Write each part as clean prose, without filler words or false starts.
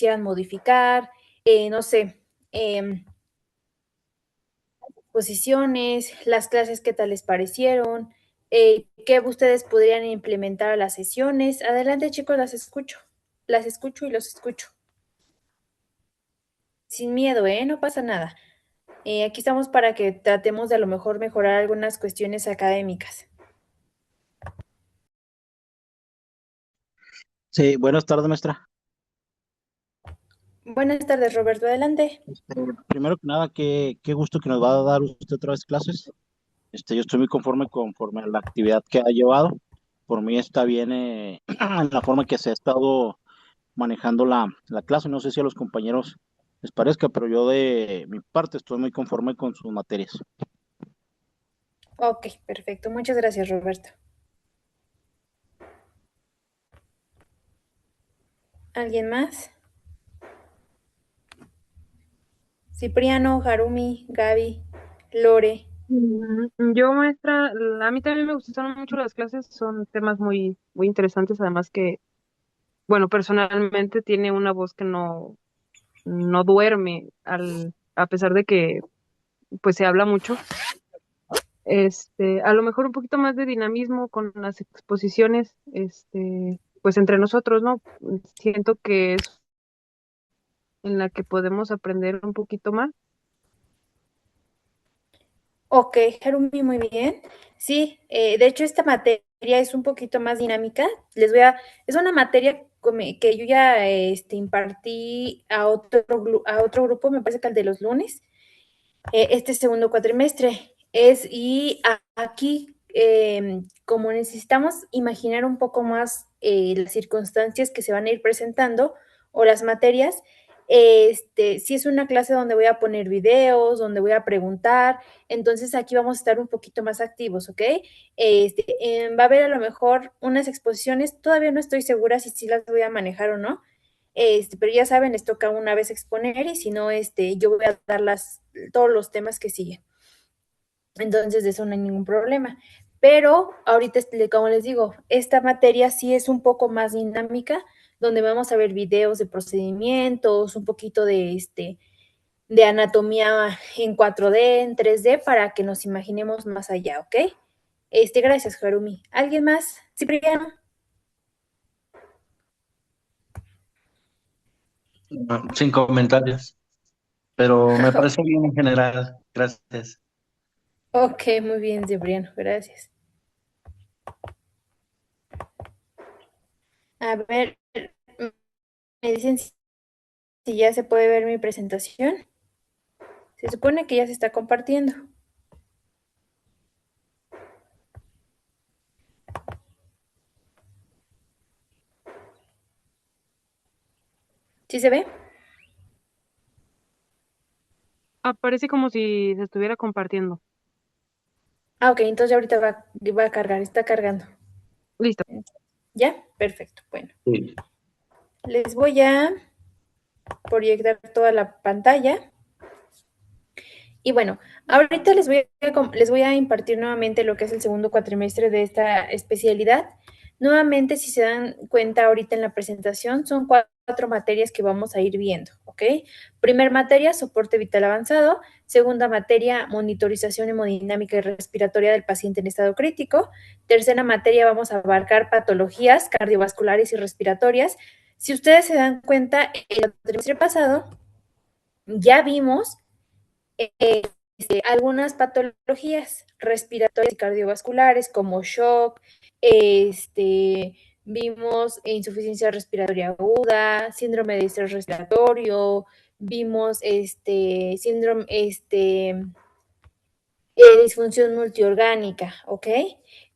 quisieran modificar, no sé, posiciones, las clases, qué tal les parecieron, qué ustedes podrían implementar a las sesiones. Adelante, chicos, las escucho y los escucho. Sin miedo, ¿eh? No pasa nada. Aquí estamos para que tratemos de a lo mejor mejorar algunas cuestiones académicas. Sí, buenas tardes, maestra. Buenas tardes, Roberto. Adelante. Primero que nada, qué gusto que nos va a dar usted otra vez clases. Yo estoy muy conforme a la actividad que ha llevado. Por mí está bien en la forma que se ha estado manejando la clase. No sé si a los compañeros les parezca, pero yo de mi parte estoy muy conforme con sus materias. Ok, perfecto. Muchas gracias, Roberto. ¿Alguien más? Cipriano, Harumi, Gaby, Lore. Yo, maestra, a mí también me gustaron mucho las clases, son temas muy, muy interesantes, además que, bueno, personalmente tiene una voz que no duerme, a pesar de que, pues, se habla mucho. A lo mejor un poquito más de dinamismo con las exposiciones, pues, entre nosotros, ¿no? Siento que es en la que podemos aprender un poquito más. Ok, Harumi, muy bien. Sí, de hecho esta materia es un poquito más dinámica. Es una materia que yo ya impartí a otro grupo, me parece que al de los lunes, este segundo cuatrimestre. Aquí, como necesitamos imaginar un poco más las circunstancias que se van a ir presentando o las materias, sí es una clase donde voy a poner videos, donde voy a preguntar, entonces aquí vamos a estar un poquito más activos, ¿ok? Va a haber a lo mejor unas exposiciones, todavía no estoy segura si las voy a manejar o no, pero ya saben, les toca una vez exponer y si no, yo voy a dar todos los temas que siguen. Entonces, de eso no hay ningún problema. Pero ahorita, como les digo, esta materia sí es un poco más dinámica, donde vamos a ver videos de procedimientos, un poquito de anatomía en 4D, en 3D, para que nos imaginemos más allá, ¿ok? Gracias, Harumi. ¿Alguien más? Cipriano. No, sin comentarios, pero me parece bien en general. Gracias. Ok, muy bien, Cipriano, gracias. A ver, me dicen si ya se puede ver mi presentación. Se supone que ya se está compartiendo. ¿Sí se ve? Aparece como si se estuviera compartiendo. Ah, ok, entonces ahorita va a cargar, está cargando. Listo. ¿Ya? Perfecto. Bueno, Sí. les voy a proyectar toda la pantalla. Y bueno, ahorita les voy a impartir nuevamente lo que es el segundo cuatrimestre de esta especialidad. Nuevamente, si se dan cuenta ahorita en la presentación, son cuatro materias que vamos a ir viendo, ¿ok? Primer materia, soporte vital avanzado. Segunda materia, monitorización hemodinámica y respiratoria del paciente en estado crítico. Tercera materia, vamos a abarcar patologías cardiovasculares y respiratorias. Si ustedes se dan cuenta, el trimestre pasado ya vimos algunas patologías respiratorias y cardiovasculares como shock, vimos insuficiencia respiratoria aguda, síndrome de estrés respiratorio, vimos síndrome, disfunción multiorgánica, ¿ok?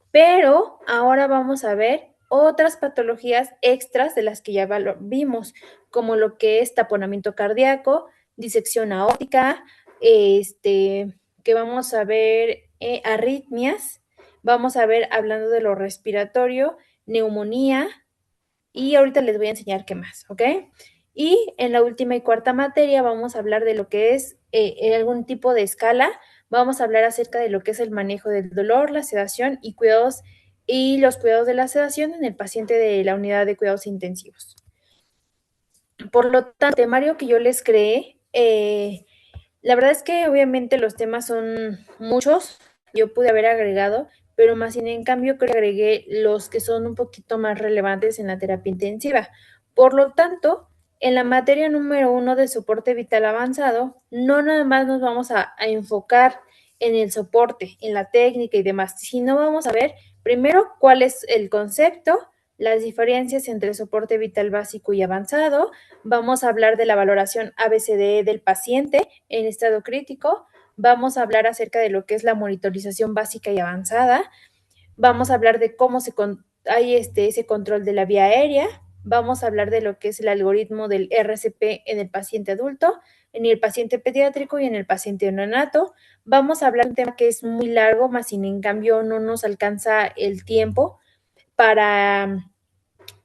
Pero ahora vamos a ver otras patologías extras de las que ya vimos, como lo que es taponamiento cardíaco, disección aórtica, que vamos a ver arritmias, vamos a ver hablando de lo respiratorio, neumonía, y ahorita les voy a enseñar qué más, ¿ok? Y en la última y cuarta materia vamos a hablar de lo que es algún tipo de escala. Vamos a hablar acerca de lo que es el manejo del dolor, la sedación y los cuidados de la sedación en el paciente de la unidad de cuidados intensivos. Por lo tanto, el temario que yo les creé, la verdad es que obviamente los temas son muchos, yo pude haber agregado, pero más sin en cambio creo que agregué los que son un poquito más relevantes en la terapia intensiva. Por lo tanto, en la materia número 1 de soporte vital avanzado, no nada más nos vamos a enfocar en el soporte, en la técnica y demás, sino vamos a ver primero cuál es el concepto, las diferencias entre soporte vital básico y avanzado. Vamos a hablar de la valoración ABCDE del paciente en estado crítico. Vamos a hablar acerca de lo que es la monitorización básica y avanzada. Vamos a hablar de cómo hay ese control de la vía aérea. Vamos a hablar de lo que es el algoritmo del RCP en el paciente adulto, en el paciente pediátrico y en el paciente neonato. Vamos a hablar de un tema que es muy largo, más sin en cambio no nos alcanza el tiempo para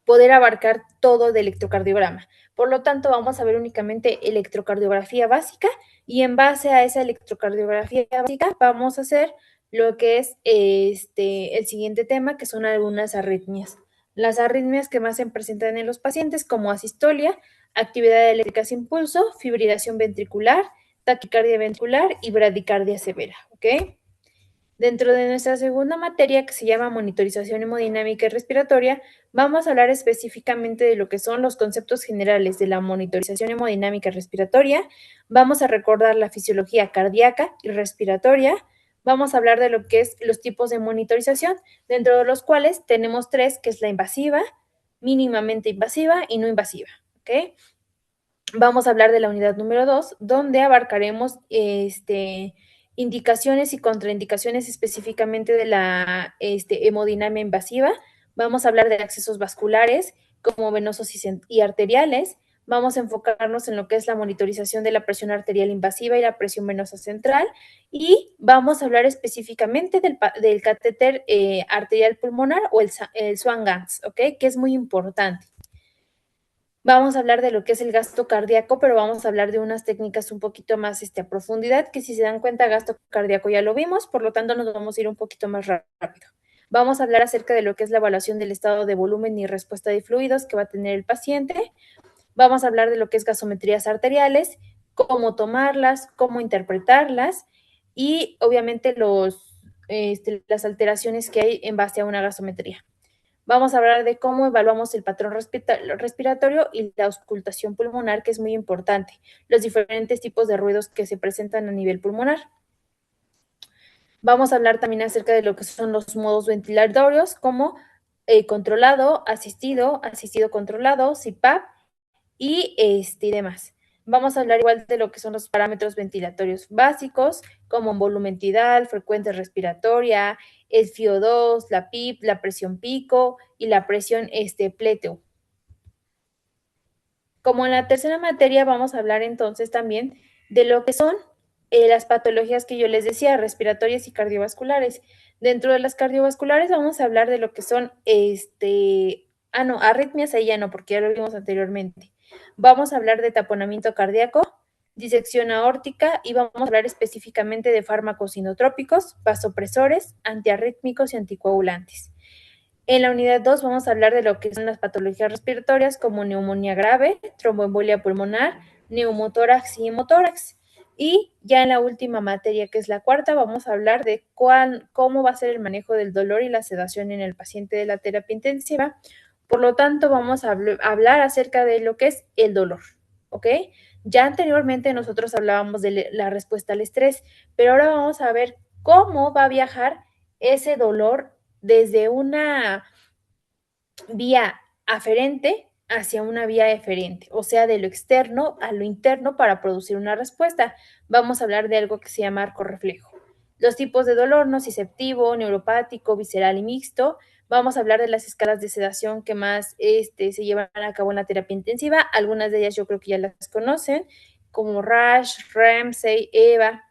poder abarcar todo de electrocardiograma. Por lo tanto, vamos a ver únicamente electrocardiografía básica y en base a esa electrocardiografía básica vamos a hacer lo que es el siguiente tema, que son algunas arritmias. Las arritmias que más se presentan en los pacientes como asistolia, actividad eléctrica sin pulso, fibrilación ventricular, taquicardia ventricular y bradicardia severa, ¿ok? Dentro de nuestra segunda materia, que se llama monitorización hemodinámica y respiratoria, vamos a hablar específicamente de lo que son los conceptos generales de la monitorización hemodinámica y respiratoria. Vamos a recordar la fisiología cardíaca y respiratoria. Vamos a hablar de lo que es los tipos de monitorización, dentro de los cuales tenemos tres, que es la invasiva, mínimamente invasiva y no invasiva. ¿Ok? Vamos a hablar de la unidad número 2, donde abarcaremos indicaciones y contraindicaciones específicamente de la hemodinamia invasiva. Vamos a hablar de accesos vasculares como venosos y arteriales. Vamos a enfocarnos en lo que es la monitorización de la presión arterial invasiva y la presión venosa central. Y vamos a hablar específicamente del catéter arterial pulmonar o el Swan-Ganz, ¿ok? Que es muy importante. Vamos a hablar de lo que es el gasto cardíaco, pero vamos a hablar de unas técnicas un poquito más a profundidad, que si se dan cuenta, gasto cardíaco ya lo vimos, por lo tanto nos vamos a ir un poquito más rápido. Vamos a hablar acerca de lo que es la evaluación del estado de volumen y respuesta de fluidos que va a tener el paciente. Vamos a hablar de lo que es gasometrías arteriales, cómo tomarlas, cómo interpretarlas y obviamente las alteraciones que hay en base a una gasometría. Vamos a hablar de cómo evaluamos el patrón respiratorio y la auscultación pulmonar, que es muy importante, los diferentes tipos de ruidos que se presentan a nivel pulmonar. Vamos a hablar también acerca de lo que son los modos ventilatorios, como controlado, asistido, asistido controlado, CPAP y demás. Vamos a hablar igual de lo que son los parámetros ventilatorios básicos, como volumen tidal, frecuencia respiratoria, el FiO2, la PIP, la presión pico y la presión pleteo. Como en la tercera materia vamos a hablar entonces también de lo que son las patologías que yo les decía, respiratorias y cardiovasculares. Dentro de las cardiovasculares vamos a hablar de lo que son arritmias, ahí ya no, porque ya lo vimos anteriormente. Vamos a hablar de taponamiento cardíaco, disección aórtica y vamos a hablar específicamente de fármacos inotrópicos, vasopresores, antiarrítmicos y anticoagulantes. En la unidad 2 vamos a hablar de lo que son las patologías respiratorias como neumonía grave, tromboembolia pulmonar, neumotórax y hemotórax. Y ya en la última materia, que es la cuarta, vamos a hablar de cómo va a ser el manejo del dolor y la sedación en el paciente de la terapia intensiva. Por lo tanto, vamos a hablar acerca de lo que es el dolor, ¿ok? Ya anteriormente nosotros hablábamos de la respuesta al estrés, pero ahora vamos a ver cómo va a viajar ese dolor desde una vía aferente hacia una vía eferente, o sea, de lo externo a lo interno para producir una respuesta. Vamos a hablar de algo que se llama arco reflejo. Los tipos de dolor, nociceptivo, neuropático, visceral y mixto. Vamos a hablar de las escalas de sedación que más se llevan a cabo en la terapia intensiva. Algunas de ellas yo creo que ya las conocen, como RASH, Ramsay, EVA,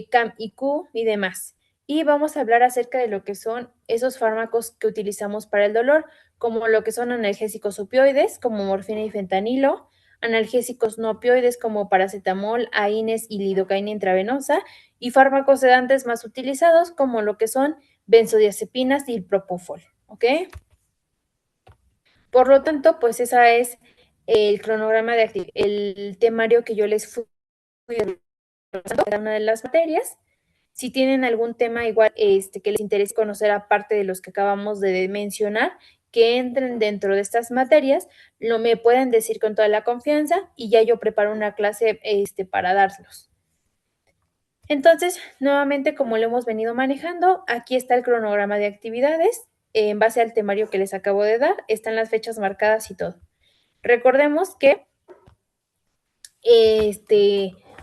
CAM-IQ y demás. Y vamos a hablar acerca de lo que son esos fármacos que utilizamos para el dolor, como lo que son analgésicos opioides, como morfina y fentanilo, analgésicos no opioides como paracetamol, AINES y lidocaína intravenosa, y fármacos sedantes más utilizados como lo que son benzodiazepinas y el propofol, ¿ok? Por lo tanto, pues esa es el cronograma el temario que yo les fui pasando cada una de las materias. Si tienen algún tema igual que les interese conocer aparte de los que acabamos de mencionar, que entren dentro de estas materias, lo me pueden decir con toda la confianza y ya yo preparo una clase para darlos. Entonces, nuevamente, como lo hemos venido manejando, aquí está el cronograma de actividades. En base al temario que les acabo de dar, están las fechas marcadas y todo. Recordemos que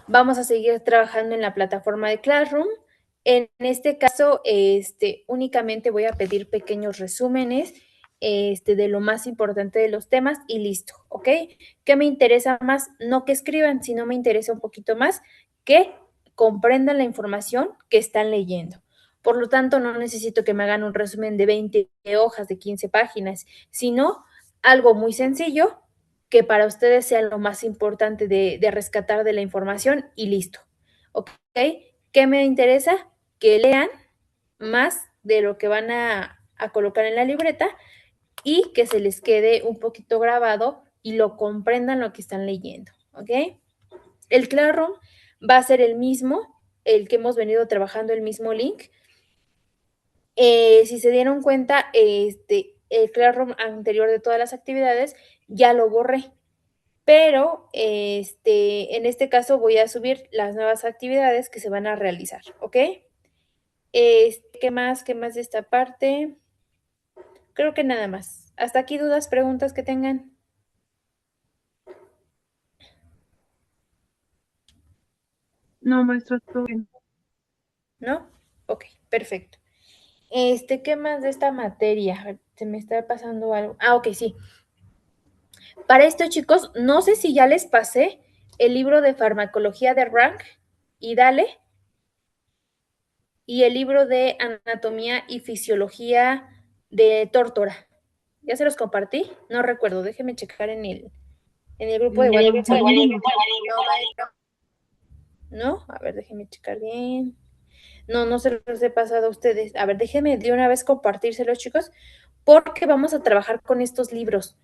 vamos a seguir trabajando en la plataforma de Classroom. En este caso, únicamente voy a pedir pequeños resúmenes de lo más importante de los temas y listo, ¿ok? ¿Qué me interesa más? No que escriban, sino me interesa un poquito más que comprendan la información que están leyendo. Por lo tanto, no necesito que me hagan un resumen de 20 hojas, de 15 páginas, sino algo muy sencillo que para ustedes sea lo más importante de rescatar de la información y listo. ¿Ok? ¿Qué me interesa? Que lean más de lo que van a colocar en la libreta y que se les quede un poquito grabado y lo comprendan lo que están leyendo. ¿Ok? El Classroom va a ser el mismo, el que hemos venido trabajando, el mismo link. Si se dieron cuenta, el Classroom anterior de todas las actividades ya lo borré. Pero en este caso voy a subir las nuevas actividades que se van a realizar, ¿ok? ¿Qué más? ¿Qué más de esta parte? Creo que nada más. ¿Hasta aquí dudas, preguntas que tengan? No, maestra, todo bien. ¿No? Ok, perfecto. ¿Qué más de esta materia? A ver, se me está pasando algo. Ah, ok, sí. Para esto, chicos, no sé si ya les pasé el libro de farmacología de Rank y Dale y el libro de anatomía y fisiología de Tórtora. ¿Ya se los compartí? No recuerdo, déjenme checar en el grupo de WhatsApp. ¿No? A ver, déjenme checar bien. No se los he pasado a ustedes. A ver, déjenme de una vez compartírselos, chicos, porque vamos a trabajar con estos libros.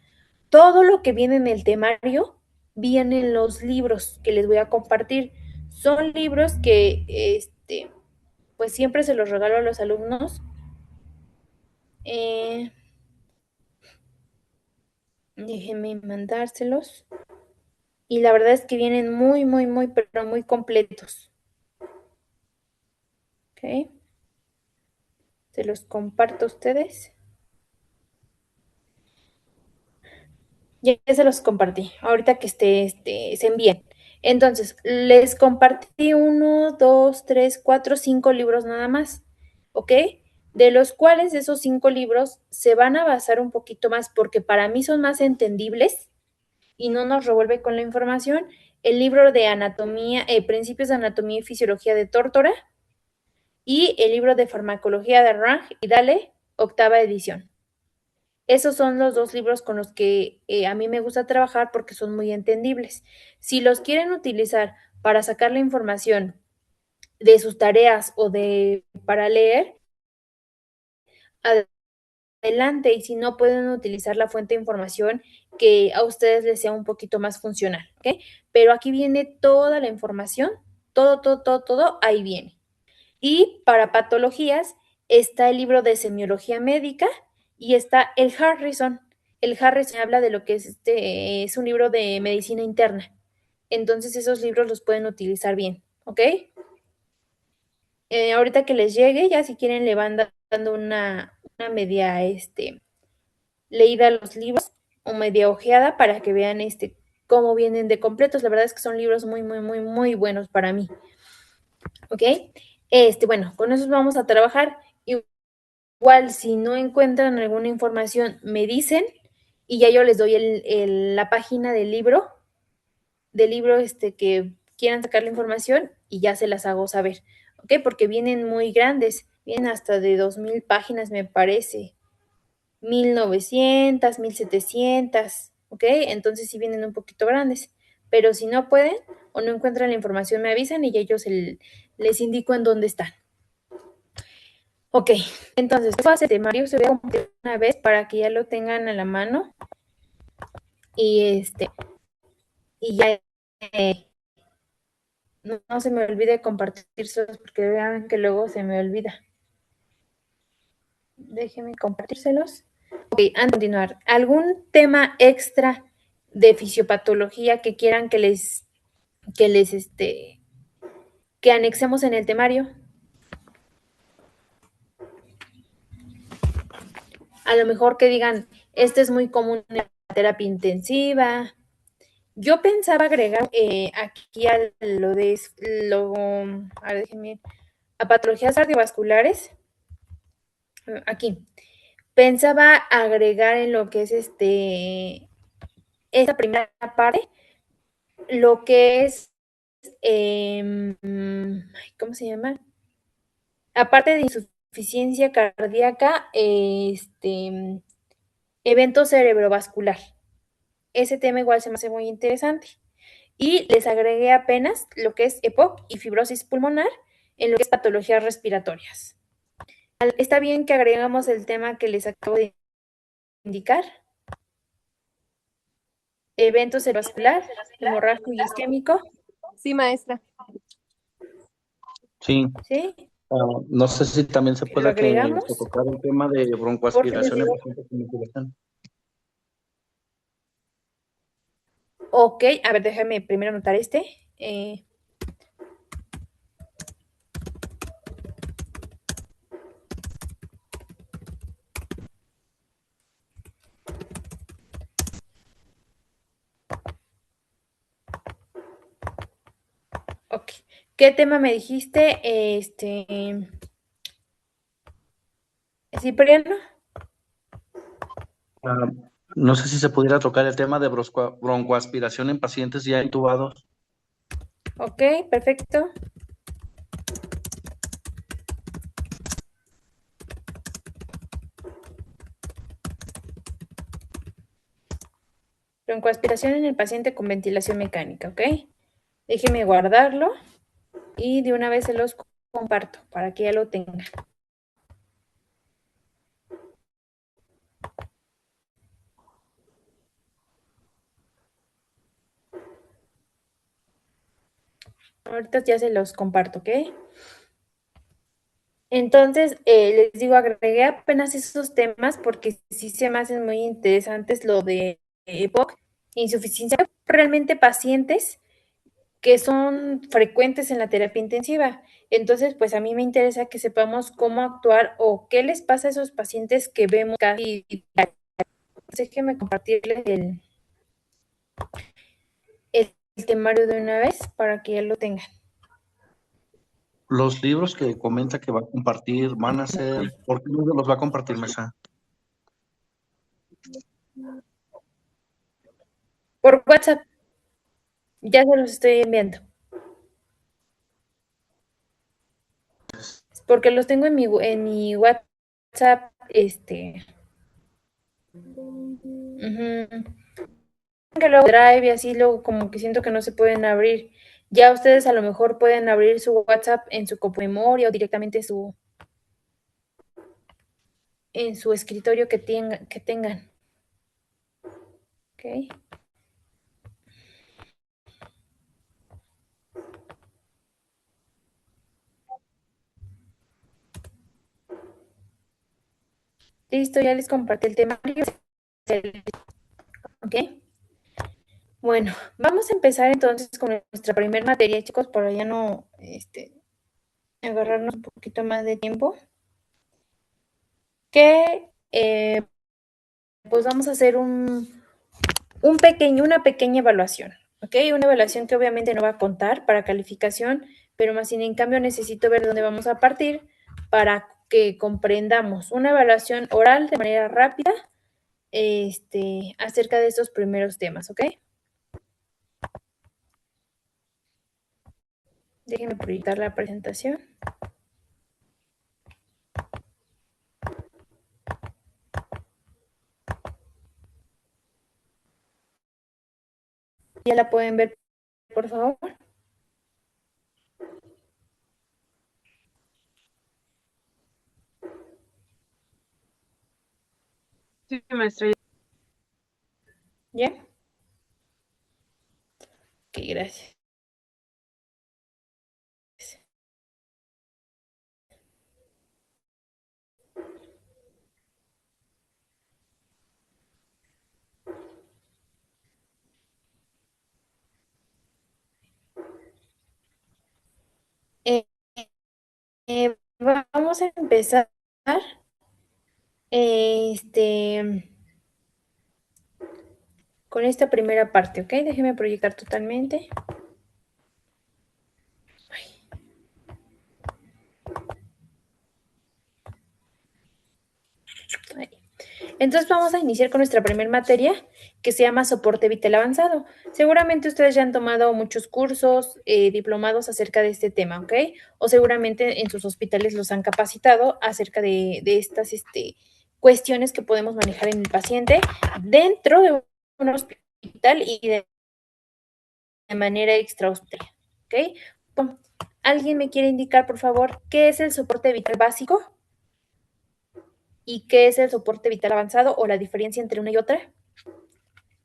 Todo lo que viene en el temario viene en los libros que les voy a compartir. Son libros que, pues siempre se los regalo a los alumnos. Déjenme mandárselos. Y la verdad es que vienen muy, muy, muy, pero muy completos. ¿Ok? Se los comparto a ustedes. Ya se los compartí. Ahorita que se envíen. Entonces, les compartí 1, 2, 3, 4, 5 libros nada más. ¿Ok? De los cuales esos 5 libros se van a basar un poquito más porque para mí son más entendibles y no nos revuelve con la información. El libro de anatomía, Principios de Anatomía y Fisiología de Tórtora y el libro de Farmacología de Rang y Dale, octava edición. Esos son los dos libros con los que a mí me gusta trabajar porque son muy entendibles. Si los quieren utilizar para sacar la información de sus tareas o para leer, adelante, y si no, pueden utilizar la fuente de información que a ustedes les sea un poquito más funcional, ¿ok? Pero aquí viene toda la información, todo, ahí viene. Y para patologías está el libro de semiología médica y está el Harrison. El Harrison habla de lo que es un libro de medicina interna. Entonces esos libros los pueden utilizar bien, ¿ok? Ahorita que les llegue, ya si quieren le van dando una media leída a los libros o media ojeada para que vean cómo vienen de completos. La verdad es que son libros muy, muy, muy, muy buenos para mí. ¿Ok? Bueno, con eso vamos a trabajar. Igual, si no encuentran alguna información, me dicen y ya yo les doy la página del libro que quieran sacar la información y ya se las hago saber, ¿ok? Porque vienen muy grandes, vienen hasta de 2000 páginas, me parece, 1900, 1700, ¿ok? Entonces sí vienen un poquito grandes, pero si no pueden o no encuentran la información, me avisan y ya yo les indico en dónde están. Ok, entonces, este temario se voy a compartir una vez para que ya lo tengan a la mano. y y ya no se me olvide compartírselos porque vean que luego se me olvida. Déjenme compartírselos. Ok, antes de continuar, ¿algún tema extra de fisiopatología que quieran que anexemos en el temario? A lo mejor que digan, este es muy común en la terapia intensiva. Yo pensaba agregar aquí a a ver, déjenme, a patologías cardiovasculares, aquí. Pensaba agregar en lo que es esta primera parte, lo que es, ¿cómo se llama? Aparte de insuficiencia cardíaca, evento cerebrovascular. Ese tema igual se me hace muy interesante. Y les agregué apenas lo que es EPOC y fibrosis pulmonar en lo que es patologías respiratorias. ¿Está bien que agregamos el tema que les acabo de indicar? Evento cerebrovascular, hemorrágico y isquémico, Sí, maestra. Sí. ¿sí? No sé si también se Que lo pueda que agregamos. se tocar el tema de Porque les broncoaspiración en digo, pacientes con intubación. ok, a ver, déjame primero anotar eh, ok. ¿Qué tema me dijiste? Cipriano. Ah, no sé si se pudiera tocar el tema de broncoaspiración en pacientes ya intubados. Ok, perfecto. Broncoaspiración en el paciente con ventilación mecánica, ¿ok? Déjeme guardarlo y de una vez se los comparto para que ya lo tengan. Ahorita ya se los comparto, ¿ok? Entonces, les digo, agregué apenas esos temas porque sí se me hacen muy interesantes lo de EPOC, insuficiencia, realmente pacientes que son frecuentes en la terapia intensiva. Entonces, pues a mí me interesa que sepamos cómo actuar o qué les pasa a esos pacientes que vemos casi. Déjenme compartirles el temario de una vez para que ya lo tengan. Los libros que comenta que va a compartir van a ser, ¿por qué libros los va a compartir, Mesa? Por WhatsApp, ya se los estoy enviando. Porque los tengo en mi WhatsApp, ujú, que luego Drive y así luego como que siento que no se pueden abrir. Ya ustedes a lo mejor pueden abrir su WhatsApp en su memoria o directamente en su escritorio que tengan. ¿Ok? Listo, ya les compartí el temario. ¿Ok? Bueno, vamos a empezar entonces con nuestra primera materia, chicos, para ya no agarrarnos un poquito más de tiempo. Que pues vamos a hacer una pequeña evaluación, ¿ok? Una evaluación que obviamente no va a contar para calificación, pero más sin en cambio necesito ver dónde vamos a partir para que comprendamos una evaluación oral de manera rápida acerca de estos primeros temas, ¿ok? Déjenme proyectar la presentación. ¿Ya la pueden ver, por favor? Sí, maestra. ¿Ya? Ok, gracias. Eh, vamos a empezar este, con esta primera parte, ¿ok? Déjeme proyectar totalmente. Ahí. Entonces vamos a iniciar con nuestra primera materia que se llama soporte vital avanzado. Seguramente ustedes ya han tomado muchos cursos, diplomados acerca de este tema, ¿ok? O seguramente en sus hospitales los han capacitado acerca de estas cuestiones que podemos manejar en el paciente dentro de un hospital y de manera extrahospitalaria, ¿ok? Bueno, ¿alguien me quiere indicar, por favor, qué es el soporte vital básico y qué es el soporte vital avanzado o la diferencia entre una y otra?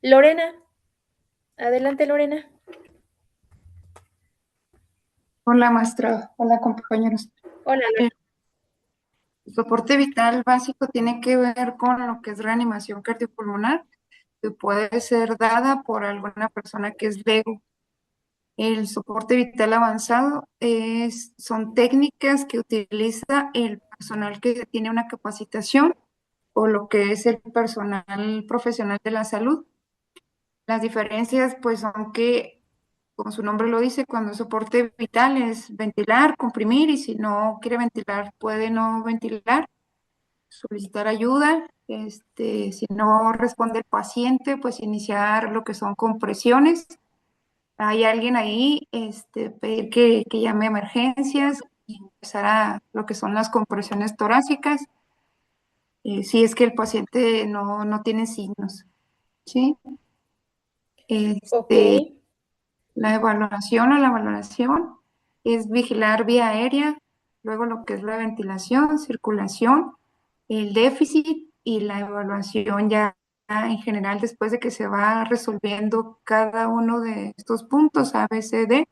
Lorena, adelante Lorena. Hola, maestra. Hola, compañeros. Hola El Lorena. soporte vital básico tiene que ver con lo que es reanimación cardiopulmonar, que puede ser dada por alguna persona que es LEGO. El soporte vital avanzado son técnicas que utiliza el personal que tiene una capacitación o lo que es el personal profesional de la salud. Las diferencias, pues, son que, como su nombre lo dice, cuando es soporte vital es ventilar, comprimir, y si no quiere ventilar, puede no ventilar, solicitar ayuda. Si no responde el paciente, pues iniciar lo que son compresiones. Hay alguien ahí, pedir que llame a emergencias y empezar a lo que son las compresiones torácicas, si es que el paciente no tiene signos, ¿sí? Ok, Este, la valoración es vigilar vía aérea, luego lo que es la ventilación, circulación, el déficit y la evaluación ya en general después de que se va resolviendo cada uno de estos puntos A, B, C, D,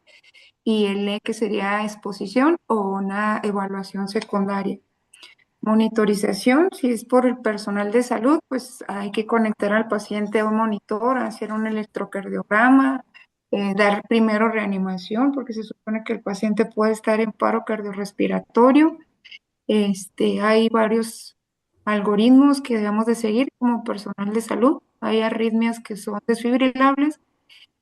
y el E que sería exposición o una evaluación secundaria. Monitorización, si es por el personal de salud, pues hay que conectar al paciente a un monitor, hacer un electrocardiograma, dar primero reanimación, porque se supone que el paciente puede estar en paro cardiorrespiratorio. Hay varios algoritmos que debemos de seguir como personal de salud. Hay arritmias que son desfibrilables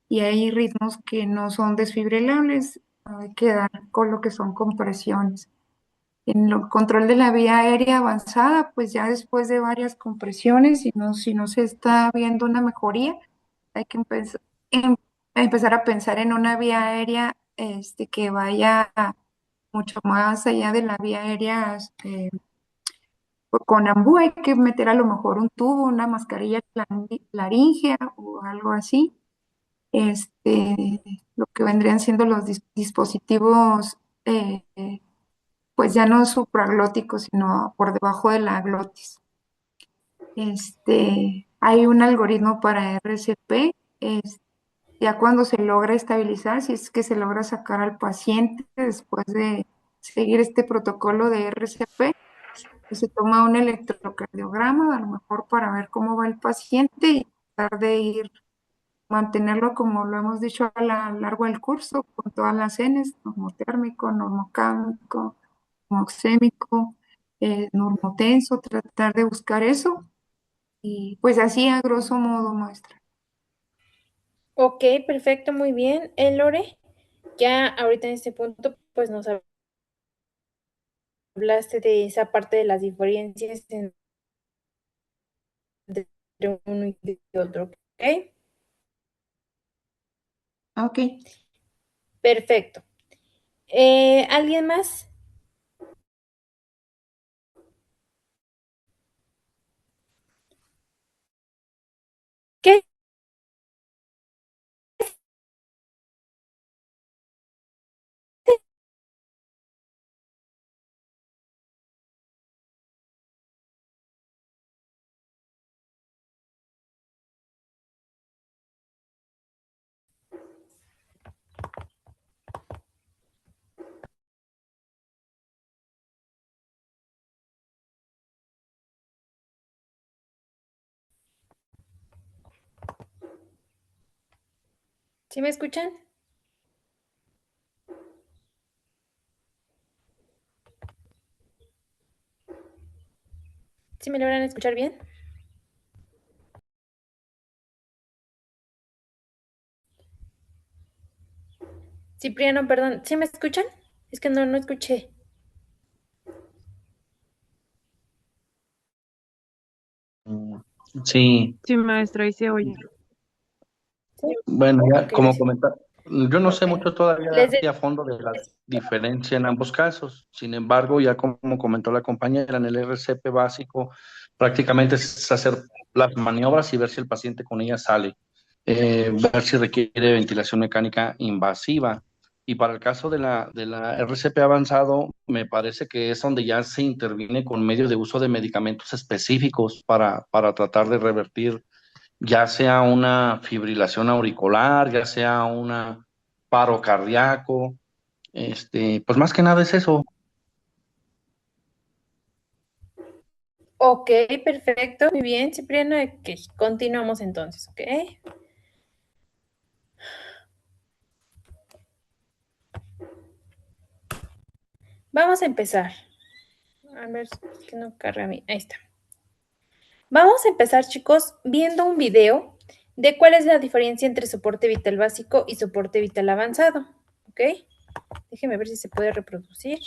y hay ritmos que no son desfibrilables. Hay que dar con lo que son compresiones. En el control de la vía aérea avanzada, pues ya después de varias compresiones, si no se está viendo una mejoría, hay que empezar a pensar en una vía aérea que vaya mucho más allá de la vía aérea. Con ambú hay que meter a lo mejor un tubo, una mascarilla laríngea o algo así. Lo que vendrían siendo los dispositivos, pues ya no supraglóticos, sino por debajo de la glotis. Hay un algoritmo para RCP. Ya cuando se logra estabilizar, si es que se logra sacar al paciente después de seguir este protocolo de RCP, pues se toma un electrocardiograma, a lo mejor para ver cómo va el paciente y tratar de mantenerlo como lo hemos dicho a lo largo del curso, con todas las Ns, normotérmico, normocámico, normoxémico, normotenso, tratar de buscar eso. Y pues así a grosso modo muestra. ok, perfecto, muy bien. Lore, ya ahorita en este punto, pues nos hablaste de esa parte de las diferencias entre uno y otro, ¿ok? Ok. Perfecto. ¿Alguien más? ¿Qué? ¿Sí me escuchan? ¿Sí me logran escuchar bien? Cipriano, perdón, ¿sí me escuchan? Es que no escuché. Mm, Sí, Sí, maestra, ahí se oye. ¿Sí? bueno, ya Ok, como gracias. comentar, yo no sé Ok. mucho todavía Les así a fondo de la diferencia en ambos casos. Sin embargo, ya como comentó la compañera, en el RCP básico prácticamente es hacer las maniobras y ver si el paciente con ella sale, ver si requiere ventilación mecánica invasiva. Y para el caso de la RCP avanzado, me parece que es donde ya se interviene con medio de uso de medicamentos específicos para tratar de revertir ya sea una fibrilación auricular, ya sea una paro cardíaco, pues más que nada es eso. Ok, perfecto, muy bien, Cipriano. Ok, continuamos entonces, ¿ok? Vamos a empezar. A ver, es que no carga a mí. Ahí está. Vamos a empezar, chicos, viendo un video de cuál es la diferencia entre soporte vital básico y soporte vital avanzado, ¿ok? Déjenme ver si se puede reproducir.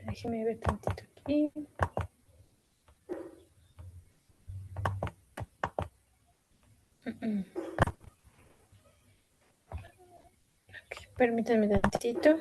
Déjenme ver tantito aquí. Ok, permítanme tantito.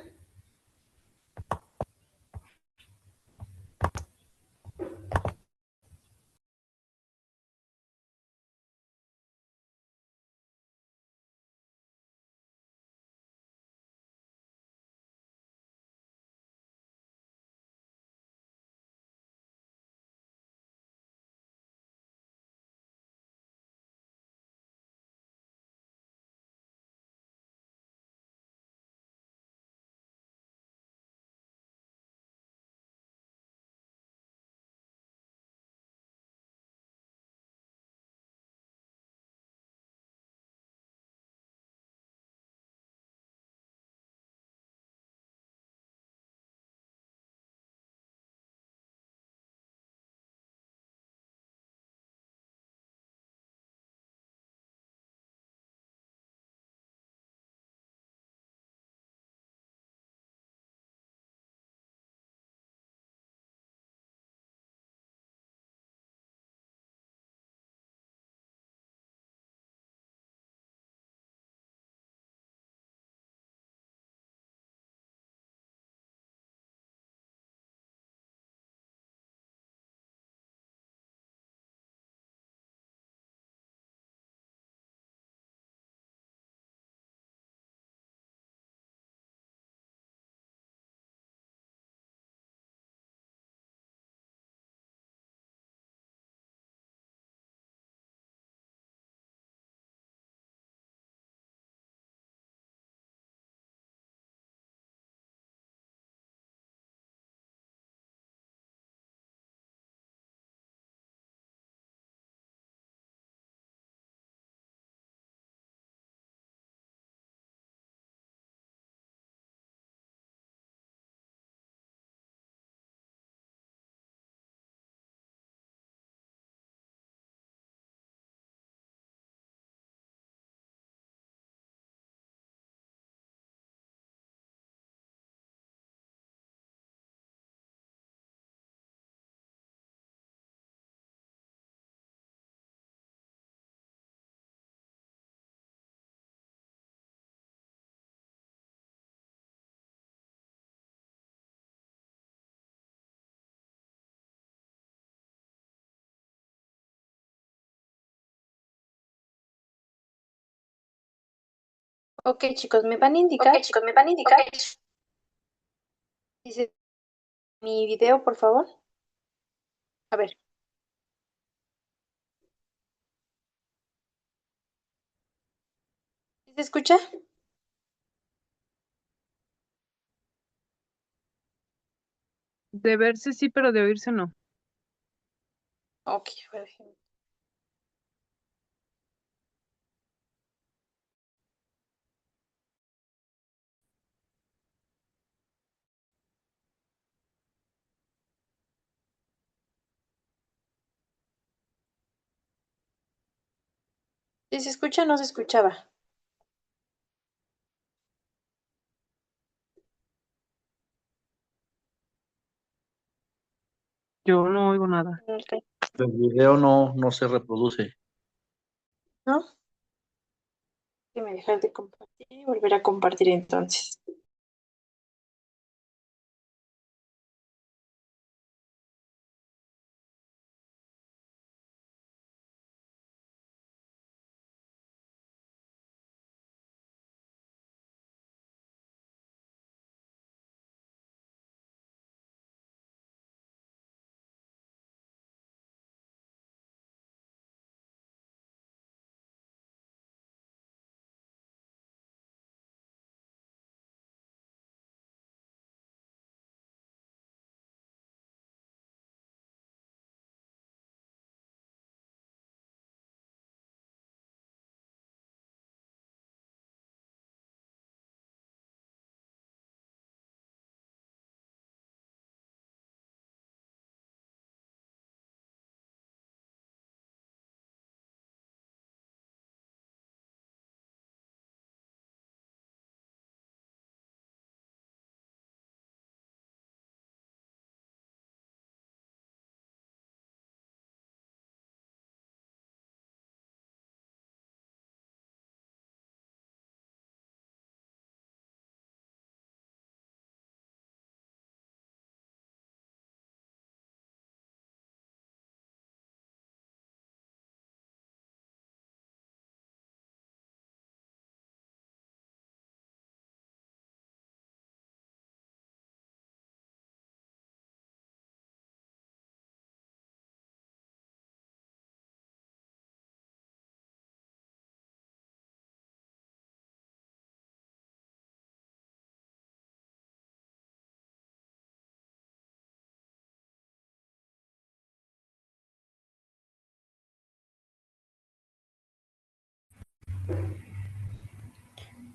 Ok, chicos, me van a indicar. Dice mi video, por favor. A ver. ¿Sí se escucha? De verse sí, pero de oírse no. Ok, a ver. ¿Sí se escucha o no se escuchaba? Yo no oigo nada. Ok. El video no se reproduce. ¿No? Déjame dejar de compartir y volver a compartir entonces.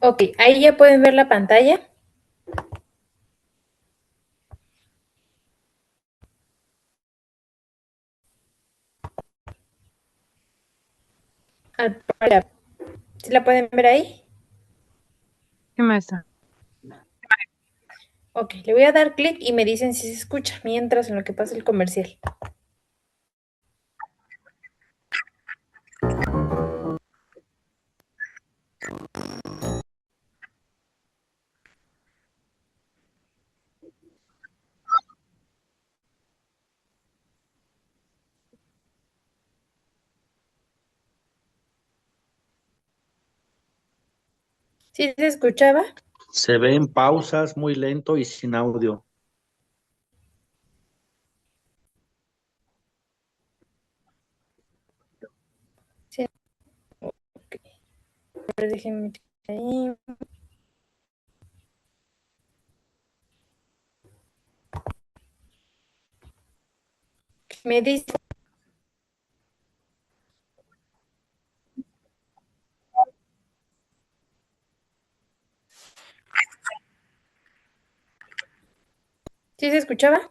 Ok, ahí ya pueden ver la pantalla. ¿Sí la pueden ver ahí? ¿Qué maestra? Ok, le voy a dar clic y me dicen si se escucha mientras en lo que pasa el comercial. ¿Sí se escuchaba? Se ven pausas muy lento y sin audio. Sí. Ok. A ver, déjenme ahí. Me dice, ¿sí se escuchaba?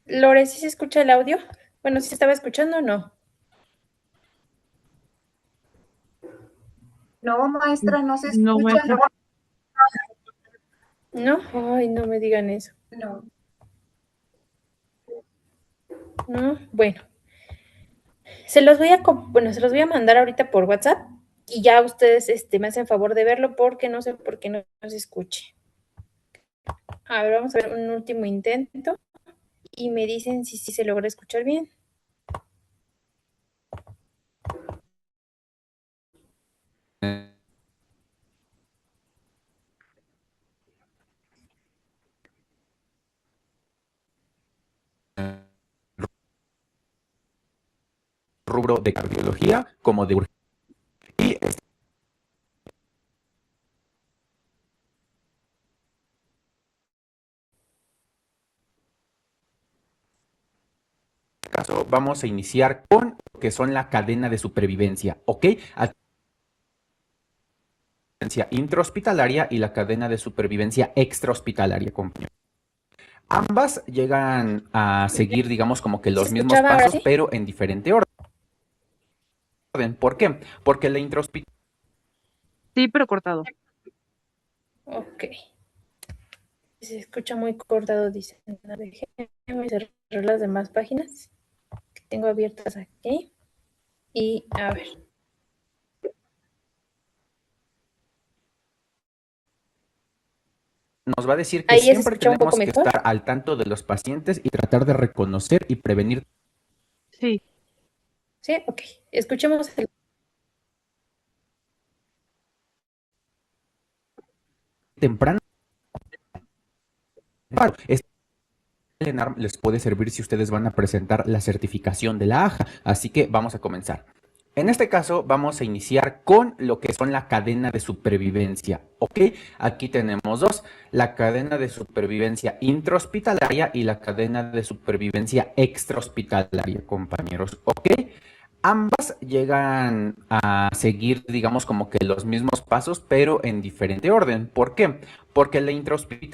Lore, ¿sí se escucha el audio? Bueno, ¿sí se estaba escuchando o no? No, maestra, no se No, escucha. maestra. ¿No? Ay, no me digan eso. No. ¿No? Bueno, se los voy a mandar ahorita por WhatsApp y ya ustedes me hacen favor de verlo porque no sé por qué no se escuche. A ver, vamos a ver un último intento y me dicen si se logra escuchar bien. rubro de cardiología como de urgencia. Y este caso vamos a iniciar con lo que son la cadena de supervivencia, ¿ok? Intrahospitalaria y la cadena de supervivencia extrahospitalaria, compañero. Ambas llegan a seguir, digamos, como que ¿Se los mismos escuchaba ahora pasos, sí? pero en diferente orden. ¿Por qué? Porque la intrahospitalaria Sí, pero cortado. Ok. Se escucha muy cortado, dice. Déjeme cerrar las demás páginas que tengo abiertas aquí. Y a ver. nos va a decir que Ahí ya se siempre escucha un poco tenemos que mejor. estar al tanto de los pacientes y tratar de reconocer y prevenir Sí. ¿Sí? Ok. Escuchemos el... temprano. Este webinar les puede servir si ustedes van a presentar la certificación de la AJA, así que vamos a comenzar. En este caso vamos a iniciar con lo que son la cadena de supervivencia, ¿ok? Aquí tenemos dos, la cadena de supervivencia intrahospitalaria y la cadena de supervivencia extrahospitalaria, compañeros, ¿ok? Ambas llegan a seguir, digamos, como que los mismos pasos, pero en diferente orden. ¿Por qué? Porque la intrahospitalaria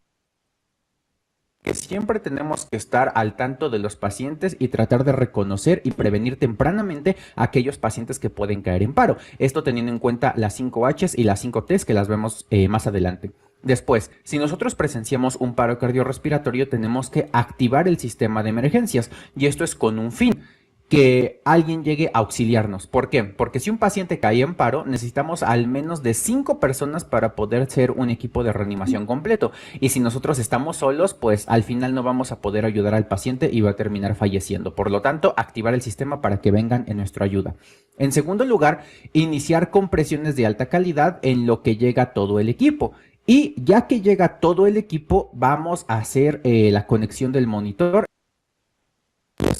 que siempre tenemos que estar al tanto de los pacientes y tratar de reconocer y prevenir tempranamente a aquellos pacientes que pueden caer en paro. Esto teniendo en cuenta las 5 Hs y las 5 Ts que las vemos más adelante. Después, si nosotros presenciamos un paro cardiorrespiratorio, tenemos que activar el sistema de emergencias y esto es con un fin, que alguien llegue a auxiliarnos. ¿Por qué? Porque si un paciente cae en paro, necesitamos al menos de 5 personas para poder ser un equipo de reanimación completo. Y si nosotros estamos solos, pues al final no vamos a poder ayudar al paciente y va a terminar falleciendo. Por lo tanto, activar el sistema para que vengan en nuestra ayuda. En segundo lugar, iniciar compresiones de alta calidad en lo que llega todo el equipo. Y ya que llega todo el equipo, vamos a hacer la conexión del monitor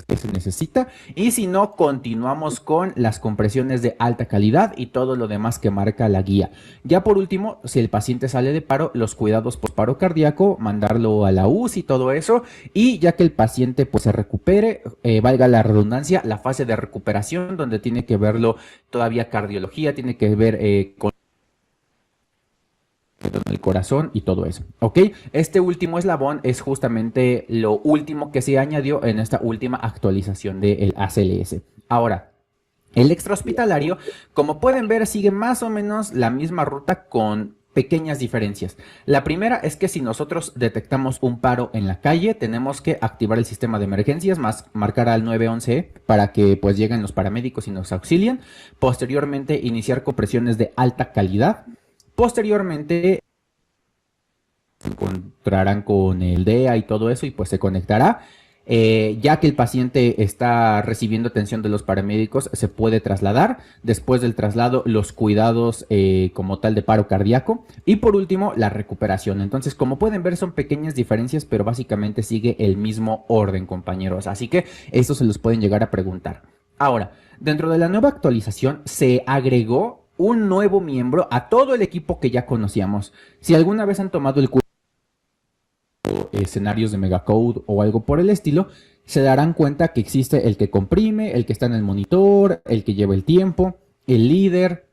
que se necesita y si no continuamos con las compresiones de alta calidad y todo lo demás que marca la guía. Ya por último, si el paciente sale de paro, los cuidados post paro cardíaco, mandarlo a la UCI y todo eso, y ya que el paciente pues se recupere, valga la redundancia, la fase de recuperación donde tiene que verlo todavía cardiología, tiene que ver con el corazón y todo eso, ¿ok? Este último eslabón es justamente lo último que se añadió en esta última actualización del ACLS. Ahora, el extrahospitalario, como pueden ver, sigue más o menos la misma ruta con pequeñas diferencias. La primera es que si nosotros detectamos un paro en la calle, tenemos que activar el sistema de emergencias, más marcar al 911 para que pues lleguen los paramédicos y nos auxilien. Posteriormente, iniciar compresiones de alta calidad. Posteriormente se encontrarán con el DEA y todo eso y pues se conectará. Ya que el paciente está recibiendo atención de los paramédicos, se puede trasladar. Después del traslado, los cuidados como tal de paro cardíaco. Y por último, la recuperación. Entonces, como pueden ver, son pequeñas diferencias, pero básicamente sigue el mismo orden, compañeros. Así que esto se los pueden llegar a preguntar. Ahora, dentro de la nueva actualización se agregó un nuevo miembro a todo el equipo que ya conocíamos. Si alguna vez han tomado el curso escenarios de Megacode o algo por el estilo, se darán cuenta que existe el que comprime, el que está en el monitor, el que lleva el tiempo, el líder,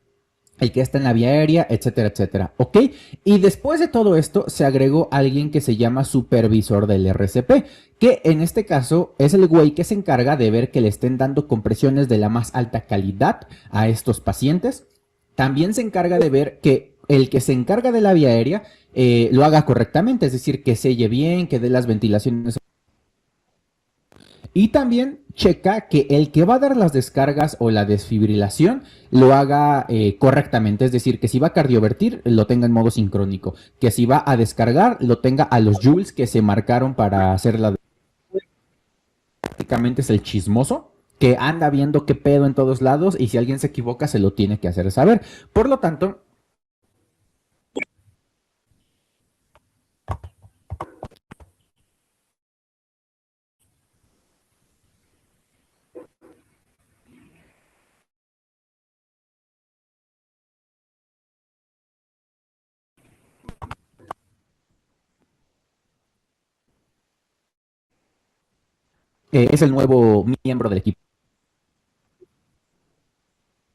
el que está en la vía aérea, etcétera, etcétera, ¿ok? Y después de todo esto se agregó alguien que se llama supervisor del RCP, que en este caso es el güey que se encarga de ver que le estén dando compresiones de la más alta calidad a estos pacientes. También se encarga de ver que el que se encarga de la vía aérea lo haga correctamente, es decir, que selle bien, que dé las ventilaciones. Y también checa que el que va a dar las descargas o la desfibrilación lo haga correctamente, es decir, que si va a cardiovertir lo tenga en modo sincrónico, que si va a descargar lo tenga a los joules que se marcaron para hacer la... Prácticamente es el chismoso que anda viendo qué pedo en todos lados y si alguien se equivoca se lo tiene que hacer saber. Por lo tanto, es el nuevo miembro del equipo.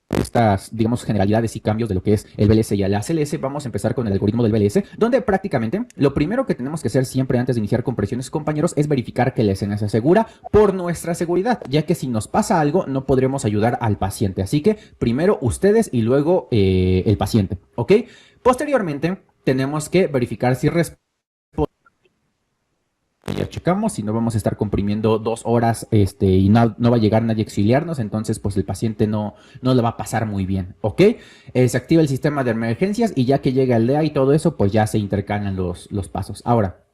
Estas, digamos, generalidades y cambios de lo que es el BLS y el ACLS, vamos a empezar con el algoritmo del BLS, donde prácticamente lo primero que tenemos que hacer siempre antes de iniciar compresiones, compañeros, es verificar que la escena se asegura por nuestra seguridad, ya que si nos pasa algo no podremos ayudar al paciente. Así que primero ustedes y luego el paciente, ¿ok? Posteriormente tenemos que verificar si ya checamos, si no vamos a estar comprimiendo 2 horas y no va a llegar nadie a auxiliarnos, entonces pues el paciente no le va a pasar muy bien, ¿ok? Se activa el sistema de emergencias y ya que llega el DEA y todo eso, pues ya se intercalan los pasos. Ahora,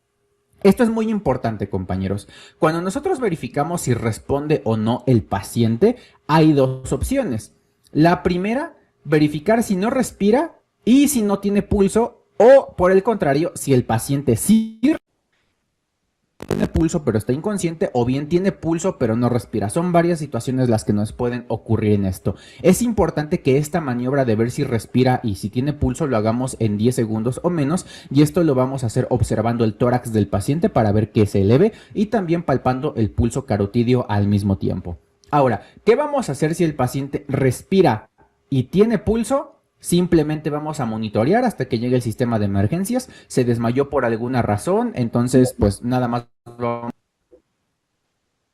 esto es muy importante, compañeros. Cuando nosotros verificamos si responde o no el paciente, hay 2 opciones. La primera, verificar si no respira y si no tiene pulso, o por el contrario, si el paciente sí tiene pulso pero está inconsciente, o bien tiene pulso pero no respira. Son varias situaciones las que nos pueden ocurrir en esto. Es importante que esta maniobra de ver si respira y si tiene pulso lo hagamos en 10 segundos o menos, y esto lo vamos a hacer observando el tórax del paciente para ver que se eleve y también palpando el pulso carotídeo al mismo tiempo. Ahora, ¿qué vamos a hacer si el paciente respira y tiene pulso? Simplemente vamos a monitorear hasta que llegue el sistema de emergencias. Se desmayó por alguna razón, entonces pues nada más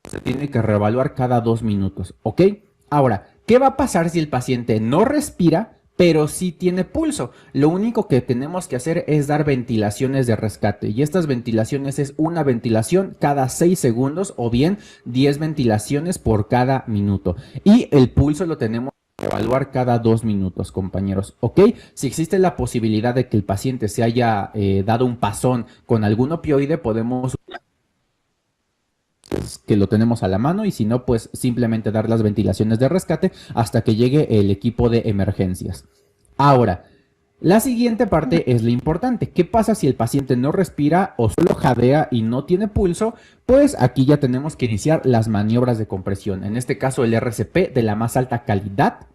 se tiene que reevaluar cada 2 minutos, ¿ok? Ahora, ¿qué va a pasar si el paciente no respira, pero sí tiene pulso? Lo único que tenemos que hacer es dar ventilaciones de rescate, y estas ventilaciones es una ventilación cada 6 segundos o bien 10 ventilaciones por cada minuto. Y el pulso lo tenemos evaluar cada 2 minutos, compañeros, ¿ok? Si existe la posibilidad de que el paciente se haya dado un pasón con algún opioide, podemos que lo tenemos a la mano, y si no, pues simplemente dar las ventilaciones de rescate hasta que llegue el equipo de emergencias. Ahora, la siguiente parte es la importante. ¿Qué pasa si el paciente no respira o solo jadea y no tiene pulso? Pues aquí ya tenemos que iniciar las maniobras de compresión. En este caso el RCP de la más alta calidad,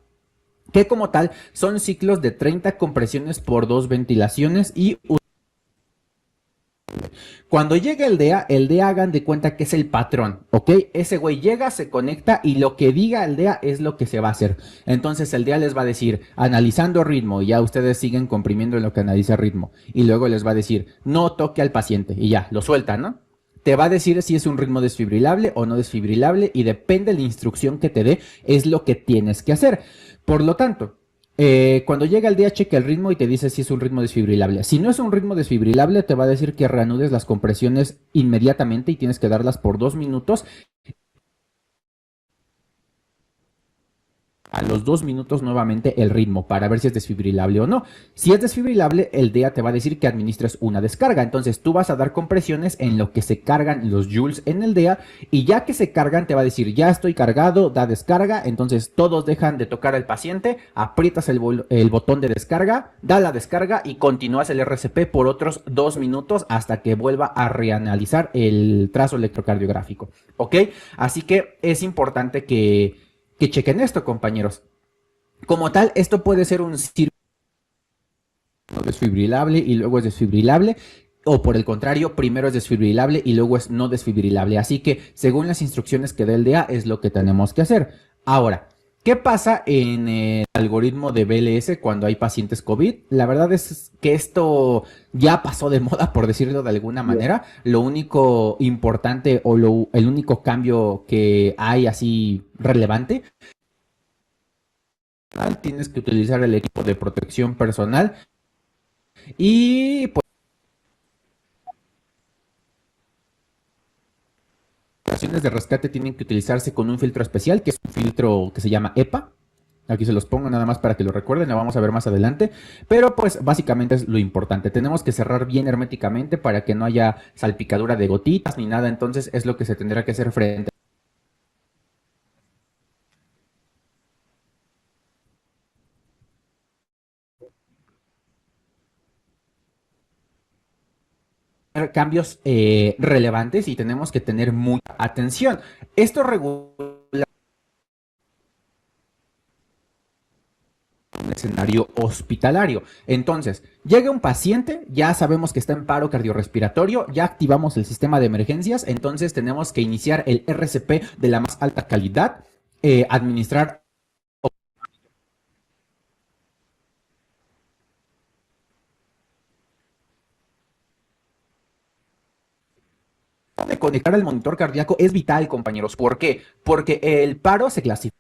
que como tal son ciclos de 30 compresiones por 2 ventilaciones y cuando llega el DEA hagan de cuenta que es el patrón, ¿ok? Ese güey llega, se conecta y lo que diga el DEA es lo que se va a hacer. Entonces el DEA les va a decir, analizando ritmo, y ya ustedes siguen comprimiendo lo que analiza ritmo. Y luego les va a decir, no toque al paciente, y ya, lo suelta, ¿no? Te va a decir si es un ritmo desfibrilable o no desfibrilable, y depende de la instrucción que te dé, es lo que tienes que hacer. Por lo tanto, cuando llega el día, checa el ritmo y te dice si es un ritmo desfibrilable. Si no es un ritmo desfibrilable, te va a decir que reanudes las compresiones inmediatamente y tienes que darlas por 2 minutos. A los 2 minutos nuevamente el ritmo para ver si es desfibrilable o no. Si es desfibrilable, el DEA te va a decir que administres una descarga. Entonces tú vas a dar compresiones en lo que se cargan los joules en el DEA, y ya que se cargan te va a decir ya estoy cargado, da descarga. Entonces todos dejan de tocar al paciente, aprietas el botón de descarga, da la descarga y continúas el RCP por otros 2 minutos hasta que vuelva a reanalizar el trazo electrocardiográfico, ¿ok? Así que es importante que chequen esto, compañeros. Como tal, esto puede ser un círculo desfibrilable y luego es desfibrilable, o por el contrario, primero es desfibrilable y luego es no desfibrilable. Así que, según las instrucciones que dé el DEA, es lo que tenemos que hacer. Ahora, ¿qué pasa en el algoritmo de BLS cuando hay pacientes COVID? La verdad es que esto ya pasó de moda, por decirlo de alguna manera. Lo único importante o el único cambio que hay así relevante, tienes que utilizar el equipo de protección personal y pues las operaciones de rescate tienen que utilizarse con un filtro especial, que es un filtro que se llama EPA. Aquí se los pongo nada más para que lo recuerden, lo vamos a ver más adelante. Pero pues básicamente es lo importante. Tenemos que cerrar bien herméticamente para que no haya salpicadura de gotitas ni nada. Entonces es lo que se tendrá que hacer frente a cambios relevantes, y tenemos que tener mucha atención. Esto regula escenario hospitalario. Entonces, llega un paciente, ya sabemos que está en paro cardiorrespiratorio, ya activamos el sistema de emergencias, entonces tenemos que iniciar el RCP de la más alta calidad, administrar de conectar el monitor cardíaco es vital, compañeros. ¿Por qué? Porque el paro se clasifica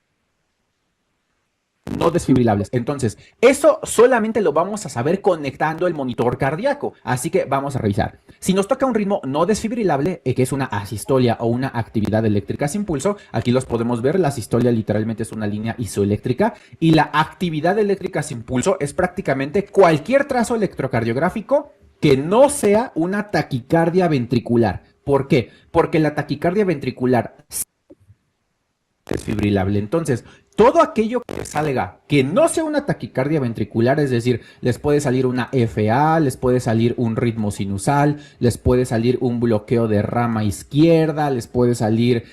no desfibrilables. Entonces, eso solamente lo vamos a saber conectando el monitor cardíaco. Así que vamos a revisar. Si nos toca un ritmo no desfibrilable, que es una asistolia o una actividad eléctrica sin pulso, aquí los podemos ver. La asistolia literalmente es una línea isoeléctrica y la actividad eléctrica sin pulso es prácticamente cualquier trazo electrocardiográfico que no sea una taquicardia ventricular. ¿Por qué? Porque la taquicardia ventricular es desfibrilable. Entonces, todo aquello que salga que no sea una taquicardia ventricular, es decir, les puede salir una FA, les puede salir un ritmo sinusal, les puede salir un bloqueo de rama izquierda, les puede salir,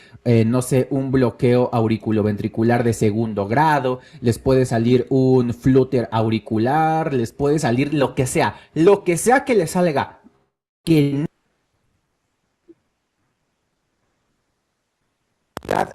no sé, un bloqueo auriculoventricular de segundo grado, les puede salir un flúter auricular, les puede salir lo que sea que les salga que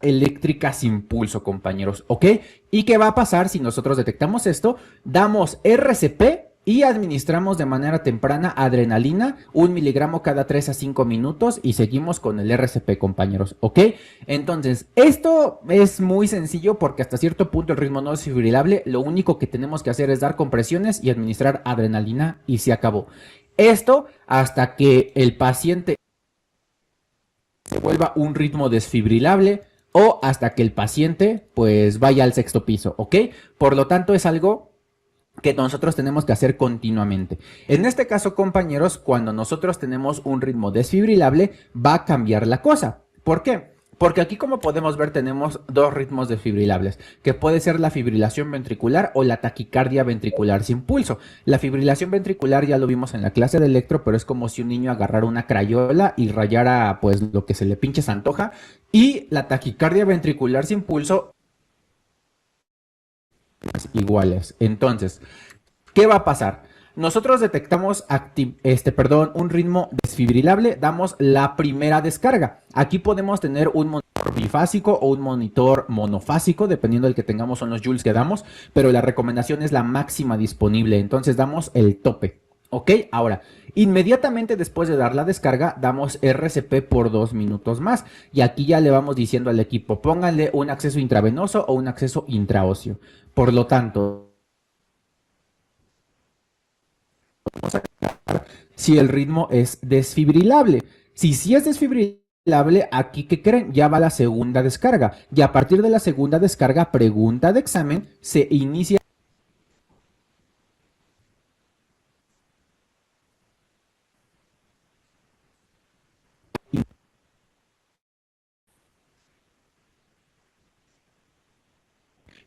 eléctrica sin pulso, compañeros, ¿ok? ¿Y qué va a pasar si nosotros detectamos esto? Damos RCP y administramos de manera temprana adrenalina, 1 miligramo cada 3 a 5 minutos y seguimos con el RCP, compañeros, ¿ok? Entonces, esto es muy sencillo porque hasta cierto punto el ritmo no es desfibrilable, lo único que tenemos que hacer es dar compresiones y administrar adrenalina y se acabó. Esto hasta que el paciente se vuelva un ritmo desfibrilable o hasta que el paciente pues vaya al 6º piso, ¿ok? Por lo tanto es algo que nosotros tenemos que hacer continuamente. En este caso, compañeros, cuando nosotros tenemos un ritmo desfibrilable va a cambiar la cosa. ¿Por qué? Porque aquí, como podemos ver, tenemos dos ritmos desfibrilables, que puede ser la fibrilación ventricular o la taquicardia ventricular sin pulso. La fibrilación ventricular ya lo vimos en la clase de electro, pero es como si un niño agarrara una crayola y rayara pues lo que se le pinche se antoja. Y la taquicardia ventricular sin pulso iguales. Entonces, ¿qué va a pasar? Nosotros detectamos un ritmo desfibrilable, damos la primera descarga. Aquí podemos tener un monitor bifásico o un monitor monofásico, dependiendo del que tengamos son los joules que damos, pero la recomendación es la máxima disponible, entonces damos el tope. ¿Ok? Ahora, inmediatamente después de dar la descarga, damos RCP por 2 minutos más. Y aquí ya le vamos diciendo al equipo, pónganle un acceso intravenoso o un acceso intraóseo. Por lo tanto, si el ritmo es desfibrilable. Si sí es desfibrilable, aquí, ¿qué creen? Ya va la segunda descarga. Y a partir de la segunda descarga, pregunta de examen, se inicia.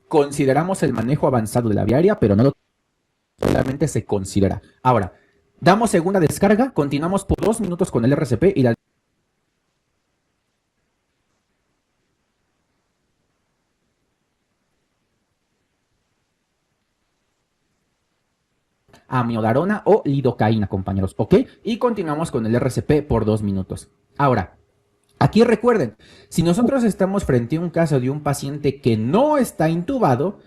Consideramos el manejo avanzado de la vía aérea, pero no lo solamente se considera. Ahora, damos segunda descarga, continuamos por 2 minutos con el RCP y la amiodarona o lidocaína, compañeros, ¿ok? Y continuamos con el RCP por 2 minutos. Ahora, aquí recuerden, si nosotros estamos frente a un caso de un paciente que no está intubado,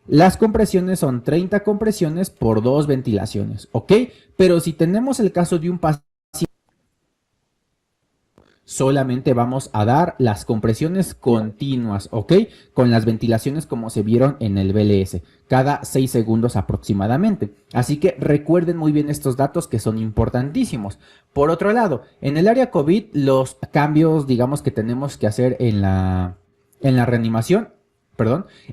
las compresiones son 30 compresiones por 2 ventilaciones, ¿ok? Pero si tenemos el caso de un paciente, solamente vamos a dar las compresiones continuas, ¿ok? Con las ventilaciones como se vieron en el BLS, cada 6 segundos aproximadamente. Así que recuerden muy bien estos datos que son importantísimos. Por otro lado, en el área COVID, los cambios, digamos, que tenemos que hacer en la reanimación,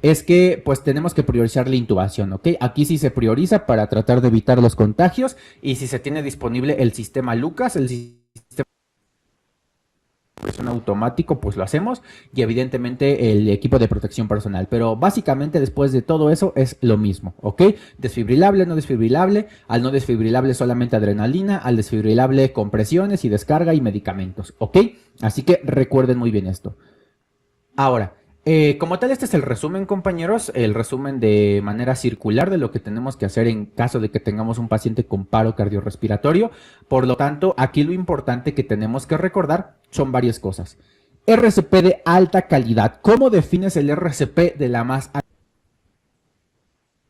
es que pues tenemos que priorizar la intubación, ¿ok? Aquí sí se prioriza para tratar de evitar los contagios y si se tiene disponible el sistema Lucas, el sistema automático, pues lo hacemos y evidentemente el equipo de protección personal, pero básicamente después de todo eso es lo mismo, ¿ok? Desfibrilable, no desfibrilable, al no desfibrilable solamente adrenalina, al desfibrilable compresiones y descarga y medicamentos, ¿ok? Así que recuerden muy bien esto. Ahora, Como tal, este es el resumen, compañeros, el resumen de manera circular de lo que tenemos que hacer en caso de que tengamos un paciente con paro cardiorrespiratorio. Por lo tanto, aquí lo importante que tenemos que recordar son varias cosas. RCP de alta calidad. ¿Cómo defines el RCP de la más alta?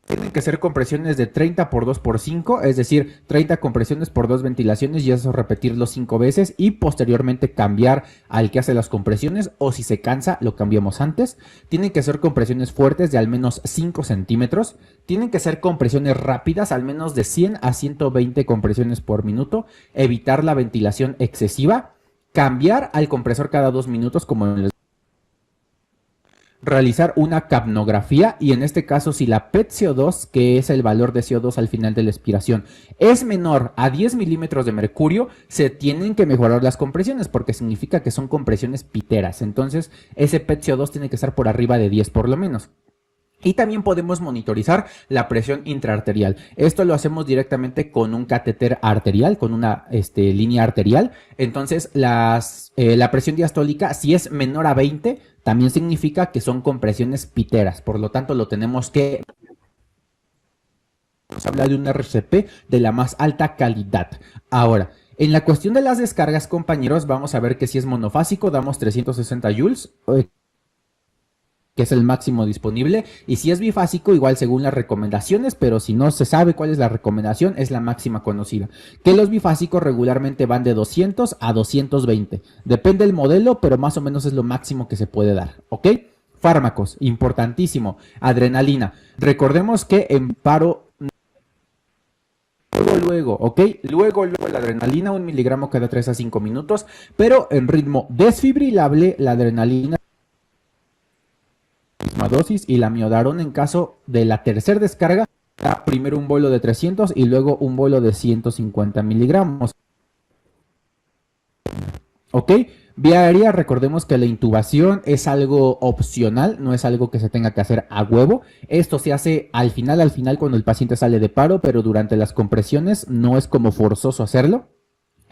Tienen que ser compresiones de 30 por 2 por 5, es decir, 30 compresiones por 2 ventilaciones y eso repetirlo 5 veces y posteriormente cambiar al que hace las compresiones o si se cansa lo cambiamos antes. Tienen que ser compresiones fuertes de al menos 5 centímetros. Tienen que ser compresiones rápidas, al menos de 100 a 120 compresiones por minuto. Evitar la ventilación excesiva. Cambiar al compresor cada 2 minutos como en el realizar una capnografía y en este caso si la PET-CO2, que es el valor de CO2 al final de la expiración, es menor a 10 milímetros de mercurio, se tienen que mejorar las compresiones porque significa que son compresiones piteras. Entonces ese PET-CO2 tiene que estar por arriba de 10 por lo menos. Y también podemos monitorizar la presión intraarterial. Esto lo hacemos directamente con un catéter arterial, con una línea arterial. Entonces, la presión diastólica, si es menor a 20, también significa que son compresiones piteras. Por lo tanto, lo tenemos que... Vamos a hablar de un RCP de la más alta calidad. Ahora, en la cuestión de las descargas, compañeros, vamos a ver que si es monofásico, damos 360 joules, que es el máximo disponible, y si es bifásico, igual según las recomendaciones, pero si no se sabe cuál es la recomendación, es la máxima conocida, que los bifásicos regularmente van de 200 a 220, depende del modelo, pero más o menos es lo máximo que se puede dar, ¿ok? Fármacos, importantísimo, adrenalina, recordemos que en paro... Luego, ¿ok? Luego la adrenalina, 1 miligramo cada 3 a 5 minutos, pero en ritmo desfibrilable, la adrenalina misma dosis y la miodarona en caso de la tercera descarga, primero un bolo de 300 y luego un bolo de 150 miligramos. ¿Ok? Vía aérea, recordemos que la intubación es algo opcional, no es algo que se tenga que hacer a huevo. Esto se hace al final cuando el paciente sale de paro, pero durante las compresiones no es como forzoso hacerlo.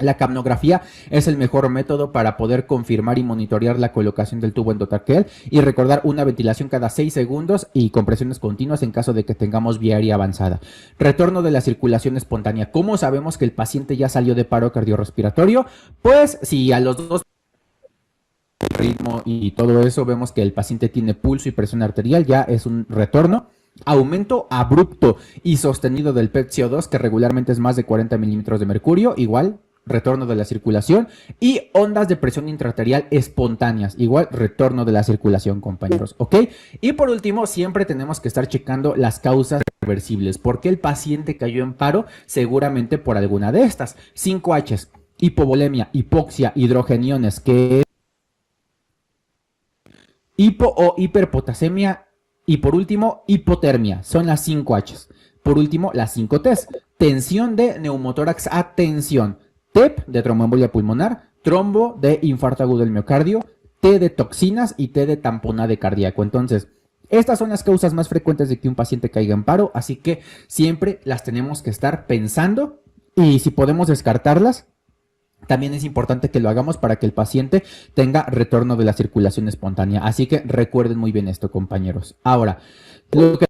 La capnografía es el mejor método para poder confirmar y monitorear la colocación del tubo endotraqueal y recordar una ventilación cada 6 segundos y compresiones continuas en caso de que tengamos vía aérea avanzada. Retorno de la circulación espontánea. ¿Cómo sabemos que el paciente ya salió de paro cardiorrespiratorio? Pues si a los 2 ritmo y todo eso vemos que el paciente tiene pulso y presión arterial, ya es un retorno. Aumento abrupto y sostenido del PET-CO2, que regularmente es más de 40 milímetros de mercurio, igual retorno de la circulación, y ondas de presión intraarterial espontáneas, igual retorno de la circulación, compañeros, ¿ok? Y por último, siempre tenemos que estar checando las causas reversibles. ¿Por qué el paciente cayó en paro? Seguramente por alguna de estas. 5Hs, hipovolemia, hipoxia, hidrogeniones, que es hipo o hiperpotasemia, y por último, hipotermia, son las 5Hs. Por último, las 5Ts, tensión de neumotórax a tensión, TEP de tromboembolia pulmonar, trombo de infarto agudo del miocardio, T de toxinas y T de tamponade cardíaco. Entonces, estas son las causas más frecuentes de que un paciente caiga en paro, así que siempre las tenemos que estar pensando y si podemos descartarlas, también es importante que lo hagamos para que el paciente tenga retorno de la circulación espontánea. Así que recuerden muy bien esto, compañeros. Ahora, lo que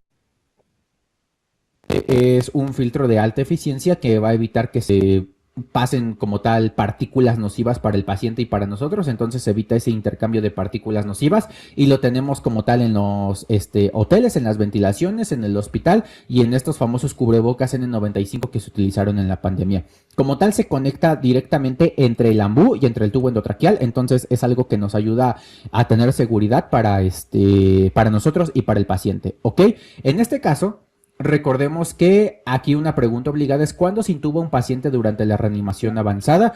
es un filtro de alta eficiencia que va a evitar que se pasen como tal partículas nocivas para el paciente y para nosotros, entonces evita ese intercambio de partículas nocivas y lo tenemos como tal en los hoteles, en las ventilaciones, en el hospital y en estos famosos cubrebocas N95 que se utilizaron en la pandemia. Como tal se conecta directamente entre el ambú y entre el tubo endotraqueal, entonces es algo que nos ayuda a tener seguridad para nosotros y para el paciente, ¿ok? En este caso, recordemos que aquí una pregunta obligada es ¿cuándo se intuba un paciente durante la reanimación avanzada?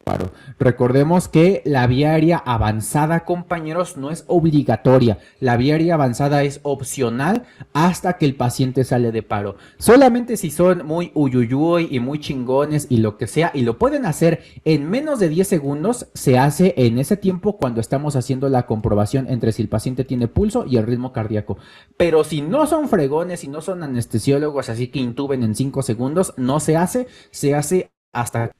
Claro. Recordemos que la vía aérea avanzada, compañeros, no es obligatoria. La vía aérea avanzada es opcional hasta que el paciente sale de paro. Solamente si son muy uyuyuy y muy chingones y lo que sea, y lo pueden hacer en menos de 10 segundos, se hace en ese tiempo cuando estamos haciendo la comprobación entre si el paciente tiene pulso y el ritmo cardíaco. Pero si no son fregones y no son anestesiólogos, así que intuben en 5 segundos, no se hace, se hace hasta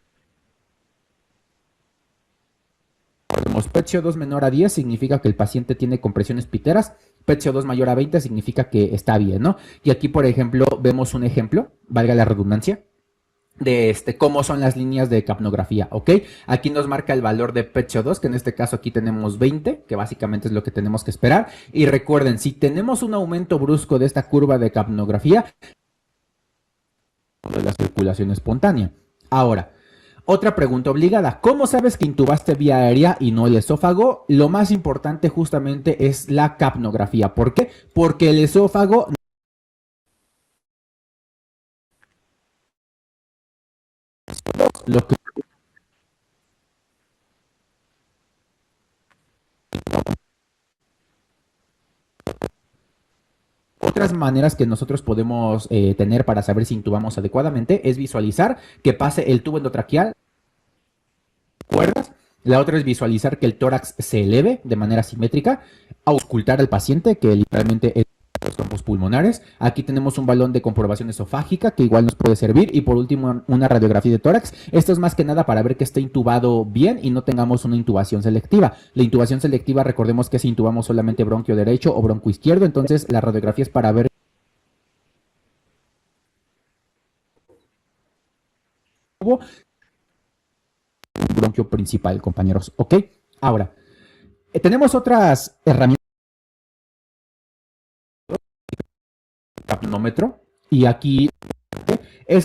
PET-CO2 menor a 10 significa que el paciente tiene compresiones piteras. PET-CO2 mayor a 20 significa que está bien, ¿no? Y aquí, por ejemplo, vemos un ejemplo, valga la redundancia, de cómo son las líneas de capnografía, ¿ok? Aquí nos marca el valor de PET-CO2, que en este caso aquí tenemos 20, que básicamente es lo que tenemos que esperar. Y recuerden, si tenemos un aumento brusco de esta curva de capnografía, de la circulación espontánea. Ahora, otra pregunta obligada. ¿Cómo sabes que intubaste vía aérea y no el esófago? Lo más importante justamente es la capnografía. ¿Por qué? Porque el esófago lo que otras maneras que nosotros podemos tener para saber si intubamos adecuadamente es visualizar que pase el tubo endotraqueal, cuerdas. La otra es visualizar que el tórax se eleve de manera simétrica, auscultar al paciente, que literalmente es los campos pulmonares. Aquí tenemos un balón de comprobación esofágica que igual nos puede servir. Y por último, una radiografía de tórax. Esto es más que nada para ver que esté intubado bien y no tengamos una intubación selectiva. La intubación selectiva, recordemos que si intubamos solamente bronquio derecho o bronquio izquierdo, entonces la radiografía es para ver bronquio principal, compañeros. ¿Ok? Ahora, tenemos otras herramientas, capnómetro, y aquí es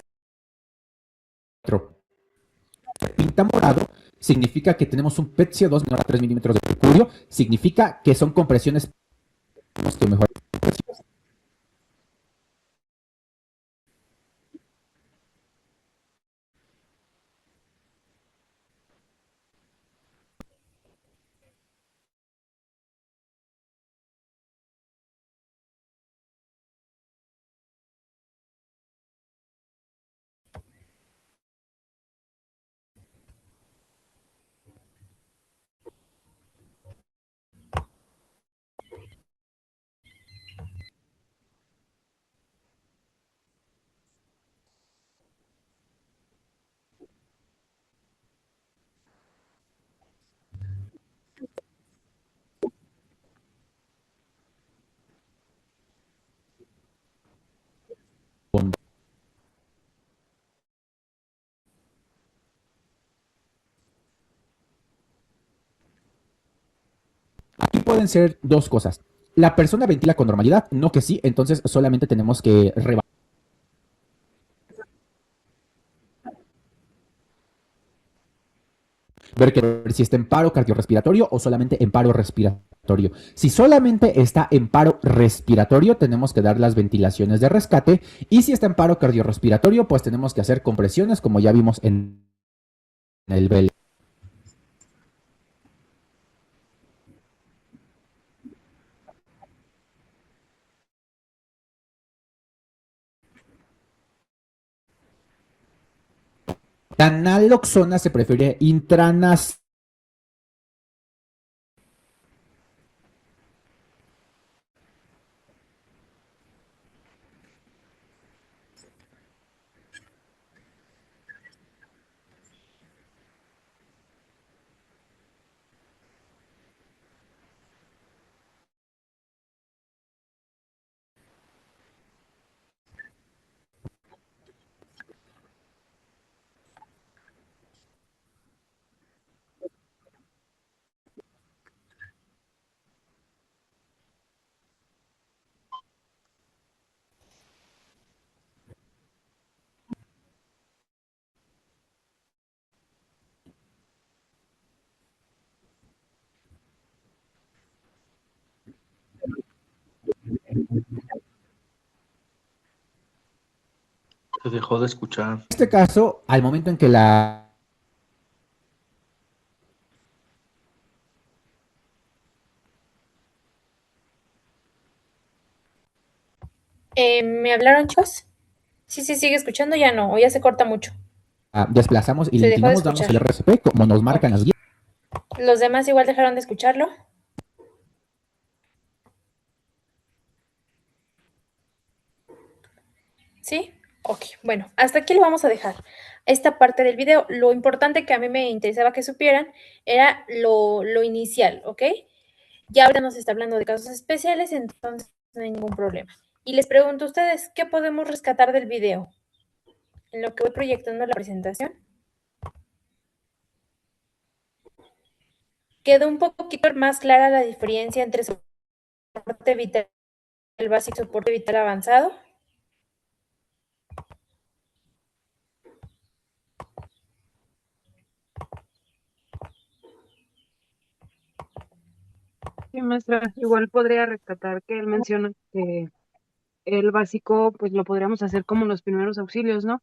pinta morado, significa que tenemos un PET-CO2 menor a 3 milímetros de mercurio, significa que son compresiones que mejor. Aquí pueden ser dos cosas. La persona ventila con normalidad, no que sí, entonces solamente tenemos que ver si está en paro cardiorrespiratorio o solamente en paro respiratorio. Si solamente está en paro respiratorio, tenemos que dar las ventilaciones de rescate, y si está en paro cardiorrespiratorio, pues tenemos que hacer compresiones, como ya vimos en el BL. La naloxona se prefiere intranasal. Se dejó de escuchar. En este caso, al momento en que la ¿Me hablaron, chicos? Sí, sí, sigue escuchando, ya no, o ya se corta mucho. desplazamos y Se le dejó de inclinamos, damos el escuchar. RCP como nos marcan Ok. las guías. ¿Los demás igual dejaron de escucharlo? ¿Sí? Ok, bueno, hasta aquí lo vamos a dejar. Esta parte del video, lo importante que a mí me interesaba que supieran era lo inicial, ¿ok? Ya ahora nos está hablando de casos especiales, entonces no hay ningún problema. Y les pregunto a ustedes, ¿qué podemos rescatar del video? En lo que voy proyectando la presentación. ¿Quedó un poquito más clara la diferencia entre soporte vital básico y soporte vital avanzado? Sí, maestra, igual podría rescatar que él menciona que el básico, pues lo podríamos hacer como los primeros auxilios, ¿no?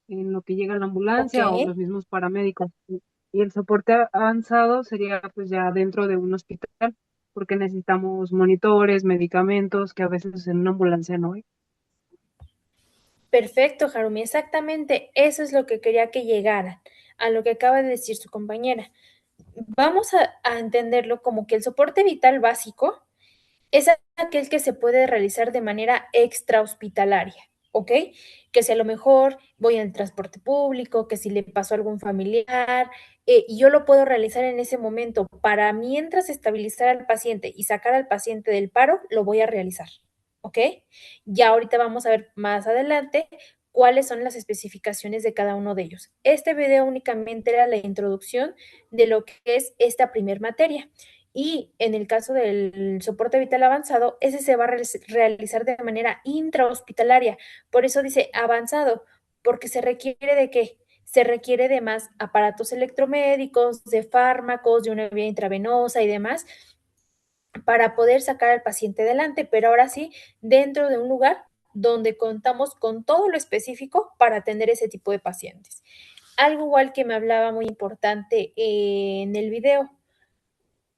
En lo que llega la Ok, ambulancia o los mismos paramédicos. Y el soporte avanzado sería pues ya dentro de un hospital, porque necesitamos monitores, medicamentos, que a veces en una ambulancia no hay. perfecto, Harumi, exactamente. Eso es lo que quería que llegaran, a lo que acaba de decir su compañera. Vamos a entenderlo como que el soporte vital básico es aquel que se puede realizar de manera extrahospitalaria, ¿ok? Que si a lo mejor voy en el transporte público, que si le pasó a algún familiar, y yo lo puedo realizar en ese momento para mientras estabilizar al paciente y sacar al paciente del paro, lo voy a realizar, ¿ok? Ya ahorita vamos a ver más adelante cuáles son las especificaciones de cada uno de ellos. Este video únicamente era la introducción de lo que es esta primer materia. Y en el caso del soporte vital avanzado, ese se va a realizar de manera intrahospitalaria. Por eso dice avanzado, porque se requiere de qué? Se requiere de más aparatos electromédicos, de fármacos, de una vía intravenosa y demás para poder sacar al paciente adelante, pero ahora sí, dentro de un lugar donde contamos con todo lo específico para atender ese tipo de pacientes. Algo igual que me hablaba muy importante en el video,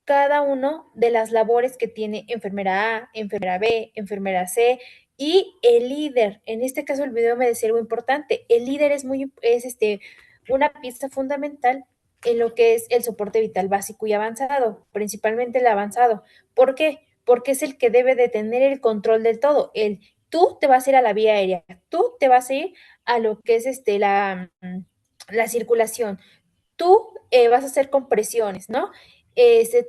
cada uno de las labores que tiene enfermera A, enfermera B, enfermera C y el líder. En este caso el video me decía algo importante. El líder es una pieza fundamental en lo que es el soporte vital básico y avanzado, principalmente el avanzado. ¿Por qué? Porque es el que debe de tener el control del todo. Tú te vas a ir a la vía aérea, tú te vas a ir a lo que es la circulación, tú vas a hacer compresiones, ¿no?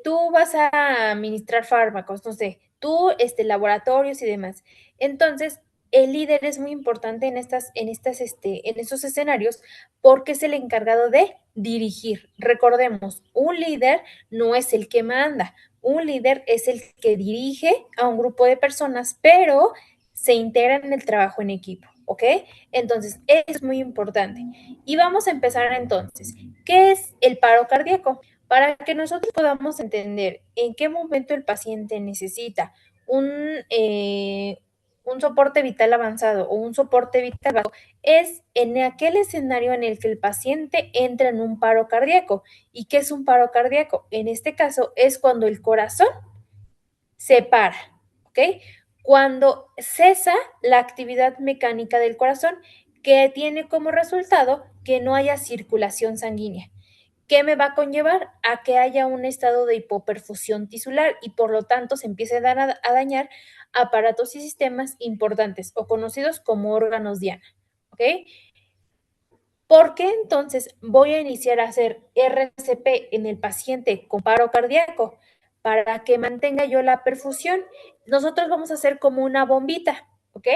Tú vas a administrar fármacos, no sé, tú, laboratorios y demás. Entonces, el líder es muy importante en estos escenarios porque es el encargado de dirigir. Recordemos, un líder no es el que manda, un líder es el que dirige a un grupo de personas, pero se integra en el trabajo en equipo, ¿ok? Entonces, eso es muy importante. Y vamos a empezar entonces. ¿Qué es el paro cardíaco? Para que nosotros podamos entender en qué momento el paciente necesita un soporte vital avanzado o un soporte vital bajo, es en aquel escenario en el que el paciente entra en un paro cardíaco. ¿Y qué es un paro cardíaco? En este caso es cuando el corazón se para, ¿ok? Cuando cesa la actividad mecánica del corazón, que tiene como resultado que no haya circulación sanguínea. ¿Qué me va a conllevar? A que haya un estado de hipoperfusión tisular y por lo tanto se empiece a dañar aparatos y sistemas importantes o conocidos como órganos diana. ¿Ok? ¿Por qué entonces voy a iniciar a hacer RCP en el paciente con paro cardíaco? Para que mantenga yo la perfusión. Nosotros vamos a hacer como una bombita, ¿ok?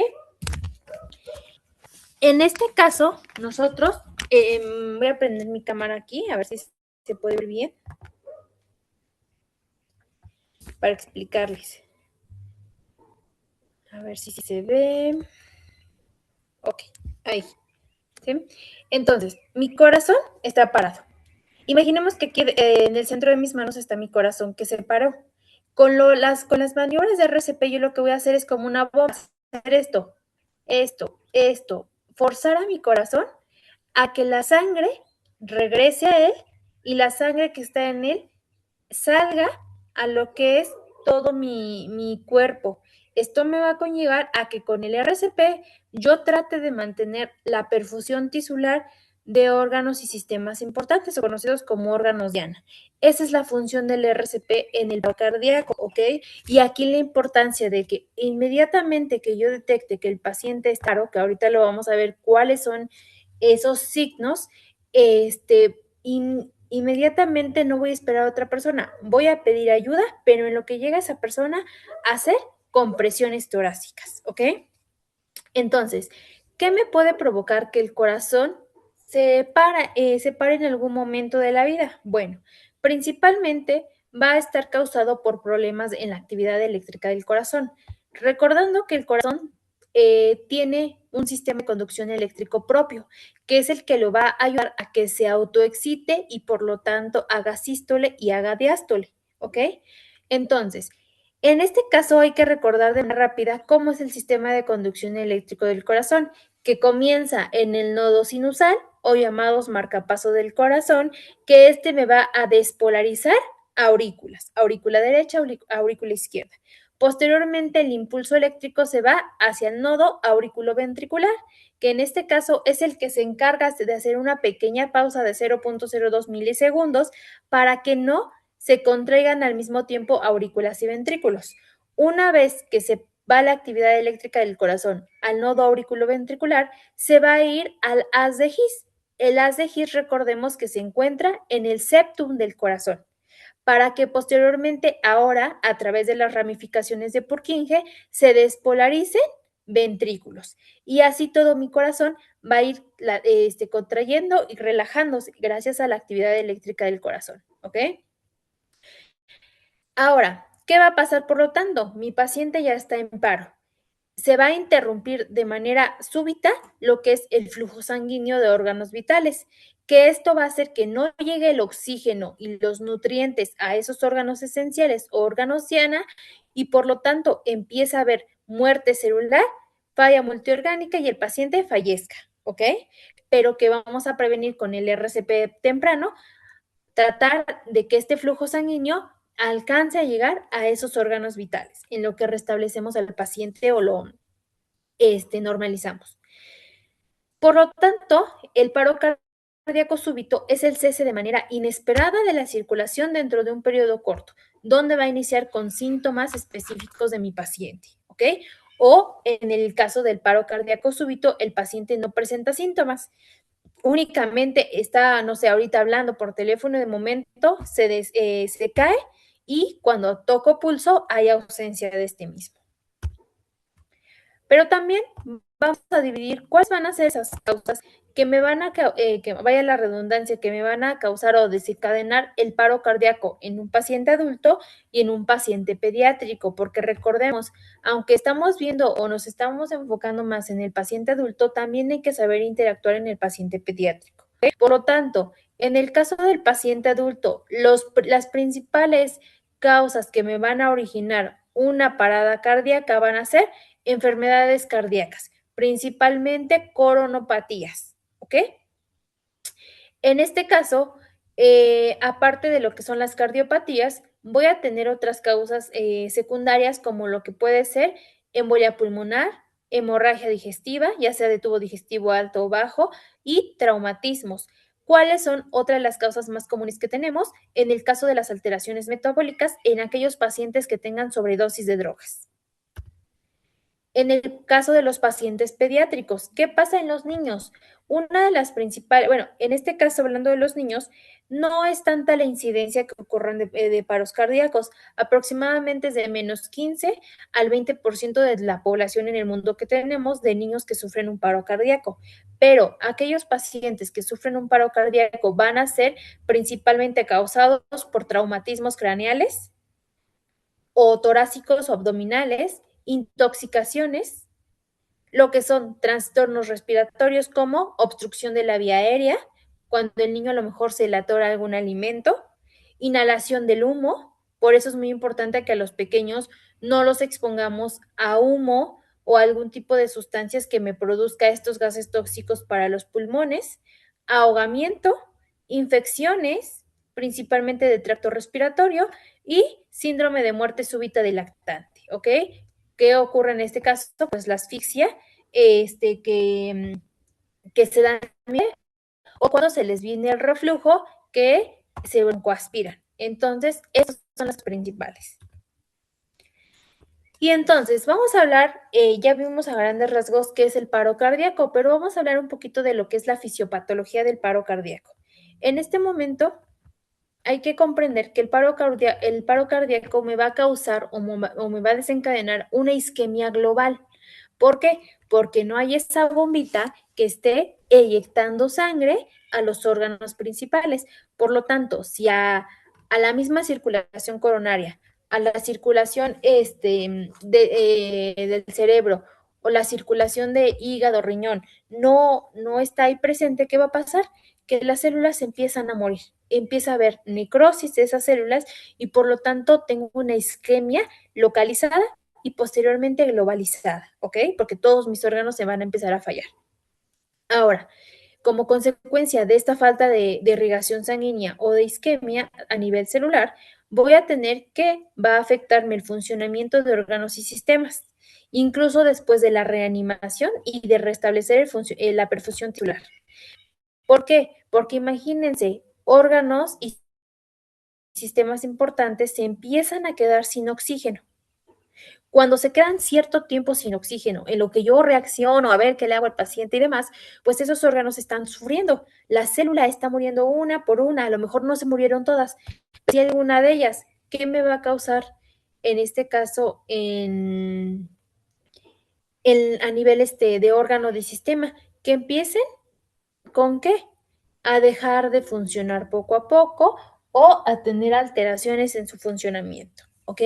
En este caso, nosotros, voy a prender mi cámara aquí, a ver si se puede ver bien, para explicarles. A ver si se ve. Ok, ahí. ¿Sí? Entonces, mi corazón está parado. Imaginemos que aquí en el centro de mis manos está mi corazón que se paró. Con las maniobras de RCP yo lo que voy a hacer es como una bomba, hacer esto, forzar a mi corazón a que la sangre regrese a él y la sangre que está en él salga a lo que es todo mi cuerpo. Esto me va a conllevar a que con el RCP yo trate de mantener la perfusión tisular de órganos y sistemas importantes, o conocidos como órganos diana. Esa es la función del RCP en el paro cardíaco, ¿ok? Y aquí la importancia de que inmediatamente que yo detecte que el paciente es paro, que ahorita lo vamos a ver cuáles son esos signos, inmediatamente no voy a esperar a otra persona, voy a pedir ayuda, pero en lo que llega esa persona a hacer compresiones torácicas, ¿ok? Entonces, ¿qué me puede provocar que el corazón se pare en algún momento de la vida? Bueno, principalmente va a estar causado por problemas en la actividad eléctrica del corazón. Recordando que el corazón tiene un sistema de conducción eléctrico propio, que es el que lo va a ayudar a que se autoexcite y por lo tanto haga sístole y haga diástole, ¿ok? Entonces, en este caso hay que recordar de manera rápida cómo es el sistema de conducción eléctrico del corazón, que comienza en el nodo sinusal o llamados marcapaso del corazón, que este me va a despolarizar aurículas, aurícula derecha, aurícula izquierda. Posteriormente, el impulso eléctrico se va hacia el nodo auriculoventricular, que en este caso es el que se encarga de hacer una pequeña pausa de 0.02 milisegundos para que no se contraigan al mismo tiempo aurículas y ventrículos. Una vez que se va la actividad eléctrica del corazón al nodo auriculoventricular, se va a ir al haz de His. El haz de His, recordemos que se encuentra en el septum del corazón, para que posteriormente ahora, a través de las ramificaciones de Purkinje, se despolaricen ventrículos. Y así todo mi corazón va a ir contrayendo y relajándose gracias a la actividad eléctrica del corazón, ¿ok? Ahora, ¿qué va a pasar por lo tanto? Mi paciente ya está en paro. Se va a interrumpir de manera súbita lo que es el flujo sanguíneo de órganos vitales, que esto va a hacer que no llegue el oxígeno y los nutrientes a esos órganos esenciales o órganos diana, y por lo tanto empieza a haber muerte celular, falla multiorgánica y el paciente fallezca, ¿ok? Pero que vamos a prevenir con el RCP temprano, tratar de que este flujo sanguíneo alcance a llegar a esos órganos vitales, en lo que restablecemos al paciente o lo normalizamos. Por lo tanto, el paro cardíaco súbito es el cese de manera inesperada de la circulación dentro de un periodo corto, donde va a iniciar con síntomas específicos de mi paciente, ¿ok? O en el caso del paro cardíaco súbito, el paciente no presenta síntomas, únicamente está, no sé, ahorita hablando por teléfono, de momento se cae y cuando toco pulso hay ausencia de este mismo. Pero también vamos a dividir cuáles van a ser esas causas que me van a, que vaya la redundancia, que me van a causar o desencadenar el paro cardíaco en un paciente adulto y en un paciente pediátrico, porque recordemos, aunque estamos viendo o nos estamos enfocando más en el paciente adulto, también hay que saber interactuar en el paciente pediátrico. Por lo tanto, en el caso del paciente adulto, las principales causas que me van a originar una parada cardíaca van a ser enfermedades cardíacas, principalmente coronopatías, ¿ok? En este caso, aparte de lo que son las cardiopatías, voy a tener otras causas secundarias como lo que puede ser embolia pulmonar, hemorragia digestiva, ya sea de tubo digestivo alto o bajo, y traumatismos. ¿Cuáles son otras de las causas más comunes que tenemos? En el caso de las alteraciones metabólicas en aquellos pacientes que tengan sobredosis de drogas. En el caso de los pacientes pediátricos, ¿qué pasa en los niños? Una de las principales, bueno, en este caso hablando de los niños, no es tanta la incidencia que ocurren de paros cardíacos, aproximadamente es de menos 15 al 20% de la población en el mundo que tenemos de niños que sufren un paro cardíaco, pero aquellos pacientes que sufren un paro cardíaco van a ser principalmente causados por traumatismos craneales o torácicos o abdominales, intoxicaciones, lo que son trastornos respiratorios como obstrucción de la vía aérea, cuando el niño a lo mejor se le atora algún alimento, inhalación del humo, por eso es muy importante que a los pequeños no los expongamos a humo o algún tipo de sustancias que me produzca estos gases tóxicos para los pulmones, ahogamiento, infecciones, principalmente de tracto respiratorio, y síndrome de muerte súbita del lactante, ¿ok? ¿Qué ocurre en este caso? Pues la asfixia, que se da o cuando se les viene el reflujo, que se broncoaspiran. Entonces, esas son las principales. Y entonces, vamos a hablar, ya vimos a grandes rasgos qué es el paro cardíaco, pero vamos a hablar un poquito de lo que es la fisiopatología del paro cardíaco. En este momento, hay que comprender que el paro cardíaco me va a causar o me va a desencadenar una isquemia global. ¿Por qué? Porque no hay esa bombita que esté eyectando sangre a los órganos principales. Por lo tanto, si a la misma circulación coronaria, a la circulación del cerebro o la circulación de hígado, riñón, no está ahí presente, ¿qué va a pasar? Que las células empiezan a morir, empieza a haber necrosis de esas células y por lo tanto tengo una isquemia localizada y posteriormente globalizada, ¿ok? Porque todos mis órganos se van a empezar a fallar. Ahora, como consecuencia de esta falta de irrigación sanguínea o de isquemia a nivel celular, voy a tener que va a afectarme el funcionamiento de órganos y sistemas, incluso después de la reanimación y de restablecer la perfusión tisular. ¿Por qué? Porque imagínense, órganos y sistemas importantes se empiezan a quedar sin oxígeno. Cuando se quedan cierto tiempo sin oxígeno, en lo que yo reacciono a ver qué le hago al paciente y demás, pues esos órganos están sufriendo. La célula está muriendo una por una, a lo mejor no se murieron todas. Si hay alguna de ellas, ¿qué me va a causar en este caso a nivel de órgano de sistema? Que empiecen ¿con qué? A dejar de funcionar poco a poco o a tener alteraciones en su funcionamiento, ¿ok?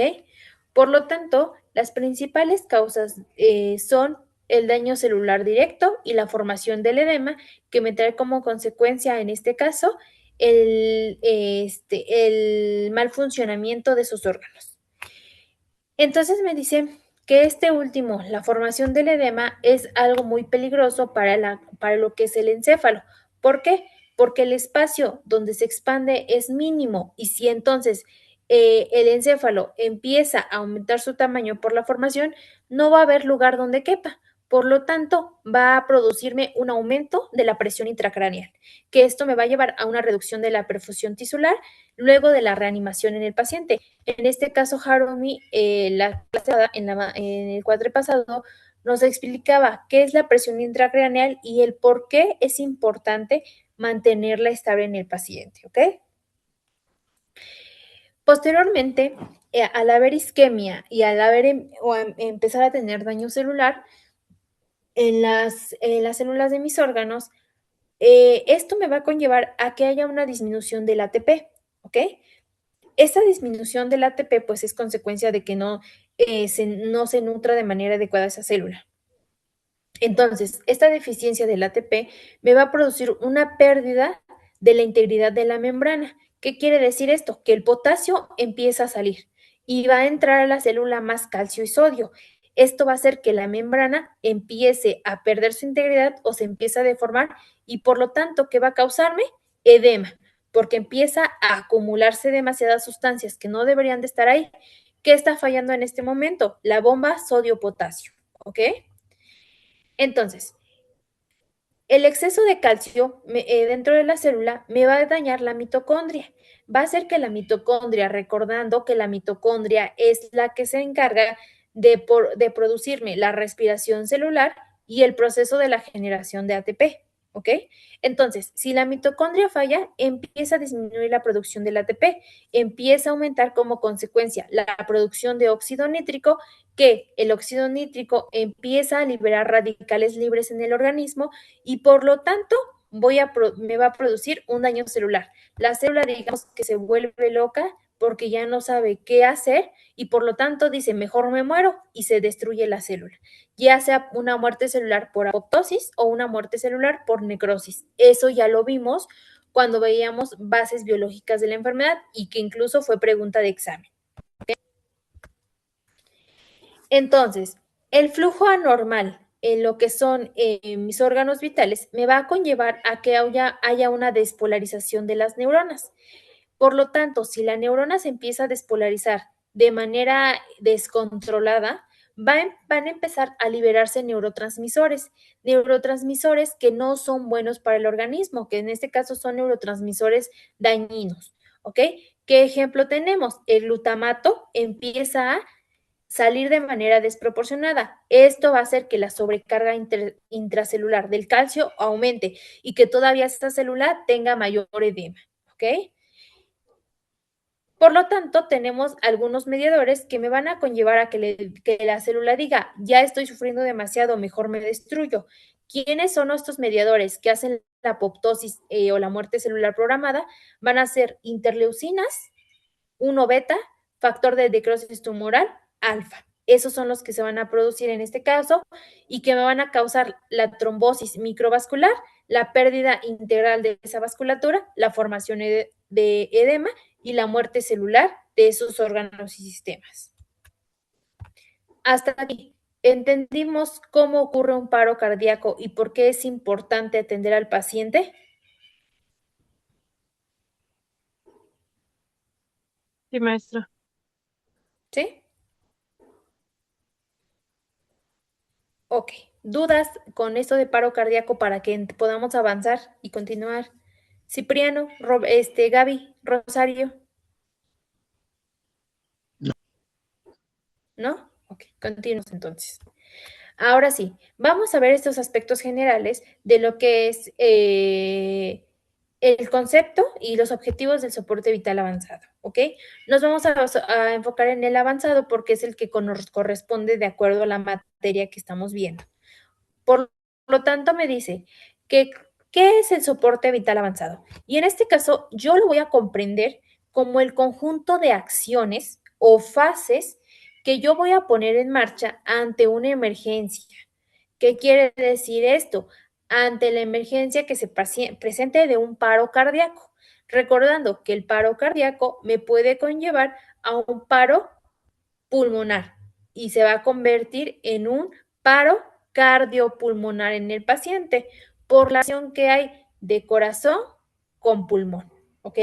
Por lo tanto, las principales causas son el daño celular directo y la formación del edema, que me trae como consecuencia, en este caso, el mal funcionamiento de sus órganos. Entonces me dice que este último, la formación del edema, es algo muy peligroso para lo que es el encéfalo. ¿Por qué? Porque el espacio donde se expande es mínimo y si entonces el encéfalo empieza a aumentar su tamaño por la formación, no va a haber lugar donde quepa. Por lo tanto, va a producirme un aumento de la presión intracraneal, que esto me va a llevar a una reducción de la perfusión tisular luego de la reanimación en el paciente. En este caso, Harumi, en el cuatro pasado, nos explicaba qué es la presión intracraneal y el por qué es importante mantenerla estable en el paciente, ¿ok? Posteriormente, al haber isquemia y al empezar a tener daño celular en las células de mis órganos, esto me va a conllevar a que haya una disminución del ATP, ¿ok? Esta disminución del ATP pues es consecuencia de que no se nutra de manera adecuada esa célula. Entonces, esta deficiencia del ATP me va a producir una pérdida de la integridad de la membrana. ¿Qué quiere decir esto? Que el potasio empieza a salir y va a entrar a la célula más calcio y sodio. Esto va a hacer que la membrana empiece a perder su integridad o se empiece a deformar y por lo tanto, ¿qué va a causarme? Edema, porque empieza a acumularse demasiadas sustancias que no deberían de estar ahí. ¿Qué está fallando en este momento? La bomba sodio-potasio, ¿ok? Entonces, el exceso de calcio dentro de la célula me va a dañar la mitocondria. Va a hacer que la mitocondria, recordando que la mitocondria es la que se encarga de producirme la respiración celular y el proceso de la generación de ATP, ¿ok? Entonces, si la mitocondria falla, empieza a disminuir la producción del ATP, empieza a aumentar como consecuencia la producción de óxido nítrico, que el óxido nítrico empieza a liberar radicales libres en el organismo y por lo tanto me va a producir un daño celular. La célula, digamos que se vuelve loca porque ya no sabe qué hacer y por lo tanto dice, mejor me muero y se destruye la célula, ya sea una muerte celular por apoptosis o una muerte celular por necrosis. Eso ya lo vimos cuando veíamos bases biológicas de la enfermedad y que incluso fue pregunta de examen. Entonces, el flujo anormal en lo que son mis órganos vitales me va a conllevar a que haya una despolarización de las neuronas. Por lo tanto, si la neurona se empieza a despolarizar de manera descontrolada, van a empezar a liberarse neurotransmisores que no son buenos para el organismo, que en este caso son neurotransmisores dañinos, ¿ok? ¿Qué ejemplo tenemos? El glutamato empieza a salir de manera desproporcionada. Esto va a hacer que la sobrecarga intracelular del calcio aumente y que todavía esta célula tenga mayor edema, ¿ok? Por lo tanto, tenemos algunos mediadores que me van a conllevar a que la célula diga, ya estoy sufriendo demasiado, mejor me destruyo. ¿Quiénes son estos mediadores que hacen la apoptosis o la muerte celular programada? Van a ser interleucinas, 1 beta, factor de necrosis tumoral, alfa. Esos son los que se van a producir en este caso y que me van a causar la trombosis microvascular, la pérdida integral de esa vasculatura, la formación de edema y la muerte celular de esos órganos y sistemas. Hasta aquí, ¿entendimos cómo ocurre un paro cardíaco y por qué es importante atender al paciente? Sí, maestra. ¿Sí? Ok. ¿Dudas con esto de paro cardíaco para que podamos avanzar y continuar? Cipriano, Gaby, Rosario. ¿No? Ok, continuamos entonces. Ahora sí, vamos a ver estos aspectos generales de lo que es el concepto y los objetivos del soporte vital avanzado, ¿ok? Nos vamos a enfocar en el avanzado porque es el que nos corresponde de acuerdo a la materia que estamos viendo. Por lo tanto, me dice que ¿qué es el soporte vital avanzado? Y en este caso, yo lo voy a comprender como el conjunto de acciones o fases que yo voy a poner en marcha ante una emergencia. ¿Qué quiere decir esto? Ante la emergencia que se presente de un paro cardíaco. Recordando que el paro cardíaco me puede conllevar a un paro pulmonar y se va a convertir en un paro cardiopulmonar en el paciente por la acción que hay de corazón con pulmón, ¿ok?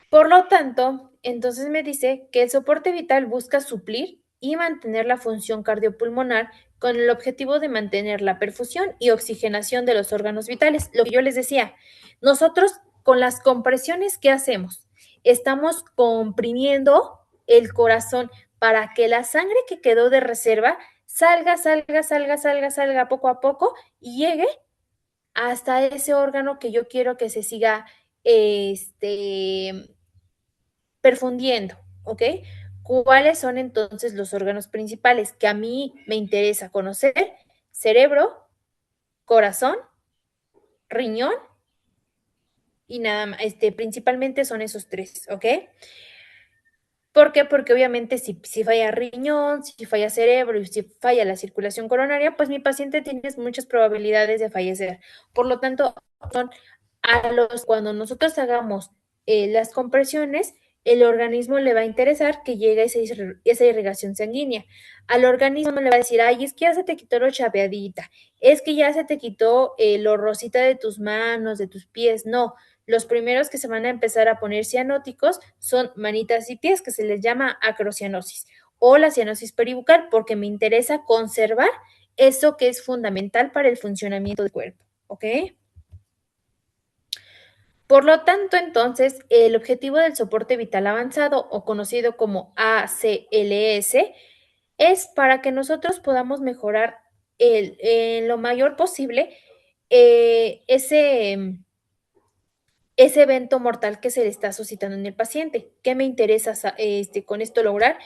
Por lo tanto, entonces me dice que el soporte vital busca suplir y mantener la función cardiopulmonar con el objetivo de mantener la perfusión y oxigenación de los órganos vitales. Lo que yo les decía, nosotros con las compresiones que hacemos, estamos comprimiendo el corazón para que la sangre que quedó de reserva salga poco a poco y llegue hasta ese órgano que yo quiero que se siga perfundiendo, ¿ok? ¿Cuáles son entonces los órganos principales que a mí me interesa conocer? Cerebro, corazón, riñón y nada más, principalmente son esos 3, ¿ok? ¿Por qué? Porque obviamente si falla riñón, si falla cerebro y si falla la circulación coronaria, pues mi paciente tiene muchas probabilidades de fallecer. Por lo tanto, son cuando nosotros hagamos las compresiones, el organismo le va a interesar que llegue esa irrigación sanguínea. Al organismo le va a decir, ay, es que ya se te quitó lo chapeadita, es que ya se te quitó lo rosita de tus manos, de tus pies. No, los primeros que se van a empezar a poner cianóticos son manitas y pies, que se les llama acrocianosis o la cianosis peribucal, porque me interesa conservar eso que es fundamental para el funcionamiento del cuerpo, ¿ok? Por lo tanto, entonces, el objetivo del soporte vital avanzado, o conocido como ACLS, es para que nosotros podamos mejorar en lo mayor posible ese evento mortal que se le está suscitando en el paciente. ¿Qué me interesa con esto lograr?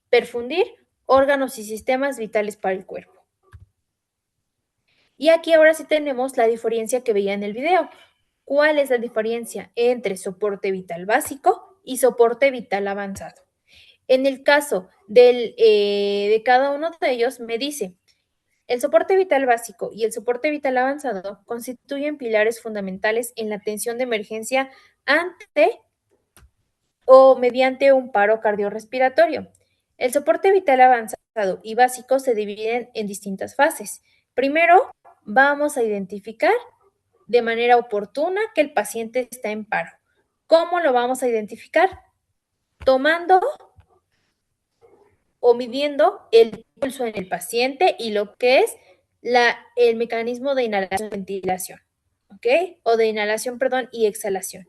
Perfundir órganos y sistemas vitales para el cuerpo. Y aquí ahora sí tenemos la diferencia que veía en el video. ¿Cuál es la diferencia entre soporte vital básico y soporte vital avanzado? En el caso de cada uno de ellos, me dice, el soporte vital básico y el soporte vital avanzado constituyen pilares fundamentales en la atención de emergencia ante o mediante un paro cardiorrespiratorio. El soporte vital avanzado y básico se dividen en distintas fases. Primero, vamos a identificar de manera oportuna que el paciente está en paro. ¿Cómo lo vamos a identificar? Tomando o midiendo el pulso en el paciente y lo que es el mecanismo de inhalación-ventilación, ¿ok? O de inhalación, perdón, y exhalación.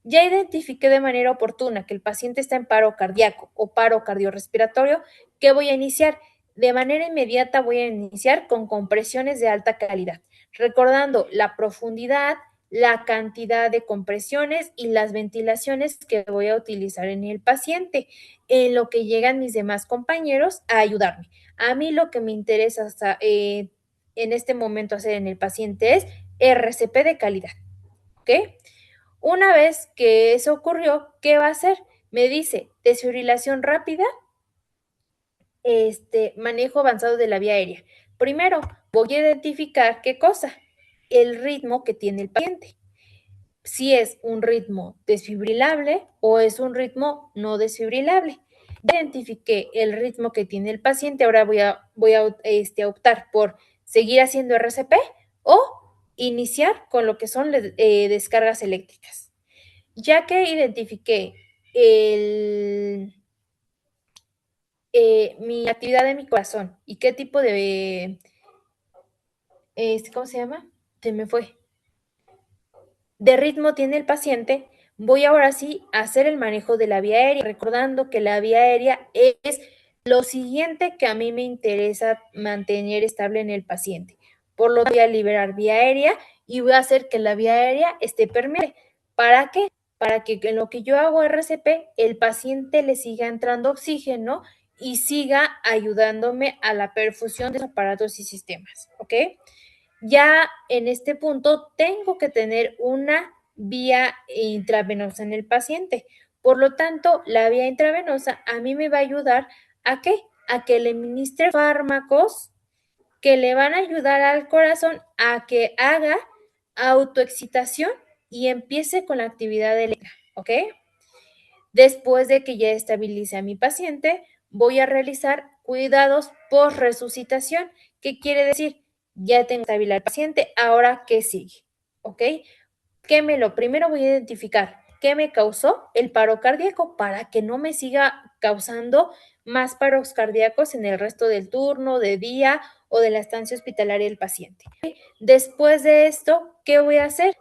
Ya identifiqué de manera oportuna que el paciente está en paro cardíaco o paro cardiorrespiratorio. ¿Qué voy a iniciar? De manera inmediata voy a iniciar con compresiones de alta calidad, recordando la profundidad, la cantidad de compresiones y las ventilaciones que voy a utilizar en el paciente, en lo que llegan mis demás compañeros a ayudarme. A mí lo que me interesa en este momento hacer en el paciente es RCP de calidad, ¿ok? Una vez que eso ocurrió, ¿qué va a hacer? Me dice desfibrilación rápida, manejo avanzado de la vía aérea. Primero, voy a identificar qué cosa, el ritmo que tiene el paciente. Si es un ritmo desfibrilable o es un ritmo no desfibrilable. Ya identifiqué el ritmo que tiene el paciente, ahora voy a optar por seguir haciendo RCP o iniciar con lo que son descargas eléctricas. Ya que identifiqué mi actividad de mi corazón y qué tipo de, ¿cómo se llama? Se me fue. De ritmo tiene el paciente, voy ahora sí a hacer el manejo de la vía aérea, recordando que la vía aérea es lo siguiente que a mí me interesa mantener estable en el paciente. Por lo tanto, voy a liberar vía aérea y voy a hacer que la vía aérea esté permeable. ¿Para qué? Para que en lo que yo hago RCP, el paciente le siga entrando oxígeno y siga ayudándome a la perfusión de los aparatos y sistemas, ¿ok? Ya en este punto tengo que tener una vía intravenosa en el paciente. Por lo tanto, la vía intravenosa a mí me va a ayudar ¿a qué? A que le administre fármacos que le van a ayudar al corazón a que haga autoexcitación y empiece con la actividad eléctrica, ¿ok? Después de que ya estabilice a mi paciente, voy a realizar cuidados post-resucitación. ¿Qué quiere decir? Ya tengo estabilizado al paciente, ¿ahora qué sigue? ¿Ok? Primero voy a identificar qué me causó el paro cardíaco para que no me siga causando más paros cardíacos en el resto del turno, de día o de la estancia hospitalaria del paciente. Después de esto, ¿qué voy a hacer?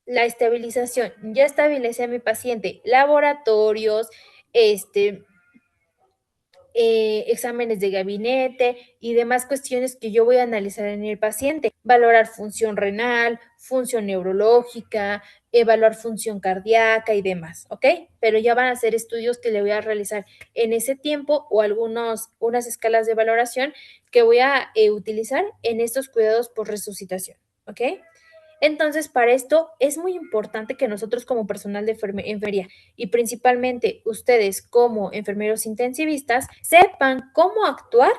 La estabilización. Ya estabilicé a mi paciente. Laboratorios, exámenes de gabinete y demás cuestiones que yo voy a analizar en el paciente. Valorar función renal, función neurológica, evaluar función cardíaca y demás, ¿ok? Pero ya van a ser estudios que le voy a realizar en ese tiempo o unas escalas de valoración que voy a utilizar en estos cuidados por resucitación, ¿ok? Entonces, para esto es muy importante que nosotros como personal de enfermería y principalmente ustedes como enfermeros intensivistas sepan cómo actuar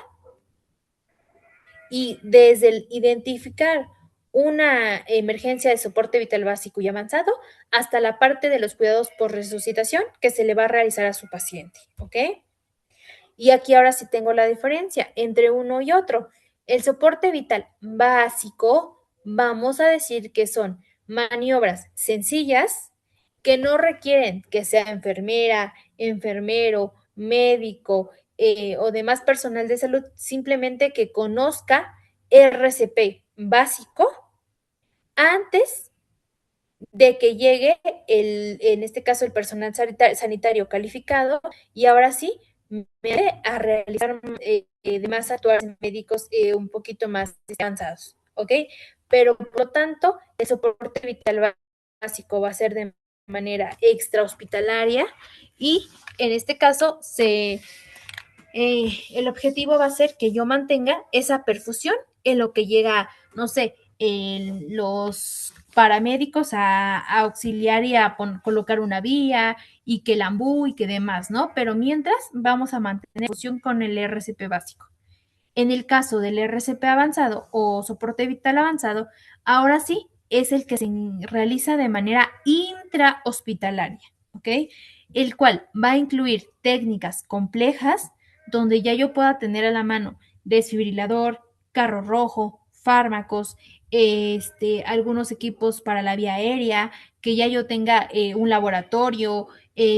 y desde el identificar una emergencia de soporte vital básico y avanzado hasta la parte de los cuidados por resucitación que se le va a realizar a su paciente, ¿ok? Y aquí ahora sí tengo la diferencia entre uno y otro. El soporte vital básico, vamos a decir que son maniobras sencillas que no requieren que sea enfermera, enfermero, médico o demás personal de salud, simplemente que conozca RCP básico antes de que llegue en este caso el personal sanitario calificado y ahora sí me a realizar demás actuaciones médicos un poquito más avanzados, ¿ok? Pero por lo tanto, el soporte vital básico va a ser de manera extrahospitalaria y en este caso el objetivo va a ser que yo mantenga esa perfusión en lo que llega, no sé, los paramédicos a auxiliar y a colocar una vía y que el ambú y que demás, ¿no? Pero mientras vamos a mantener fusión con el RCP básico. En el caso del RCP avanzado o soporte vital avanzado, ahora sí es el que se realiza de manera intrahospitalaria, ¿ok? El cual va a incluir técnicas complejas donde ya yo pueda tener a la mano desfibrilador, carro rojo, fármacos, algunos equipos para la vía aérea, que ya yo tenga un laboratorio,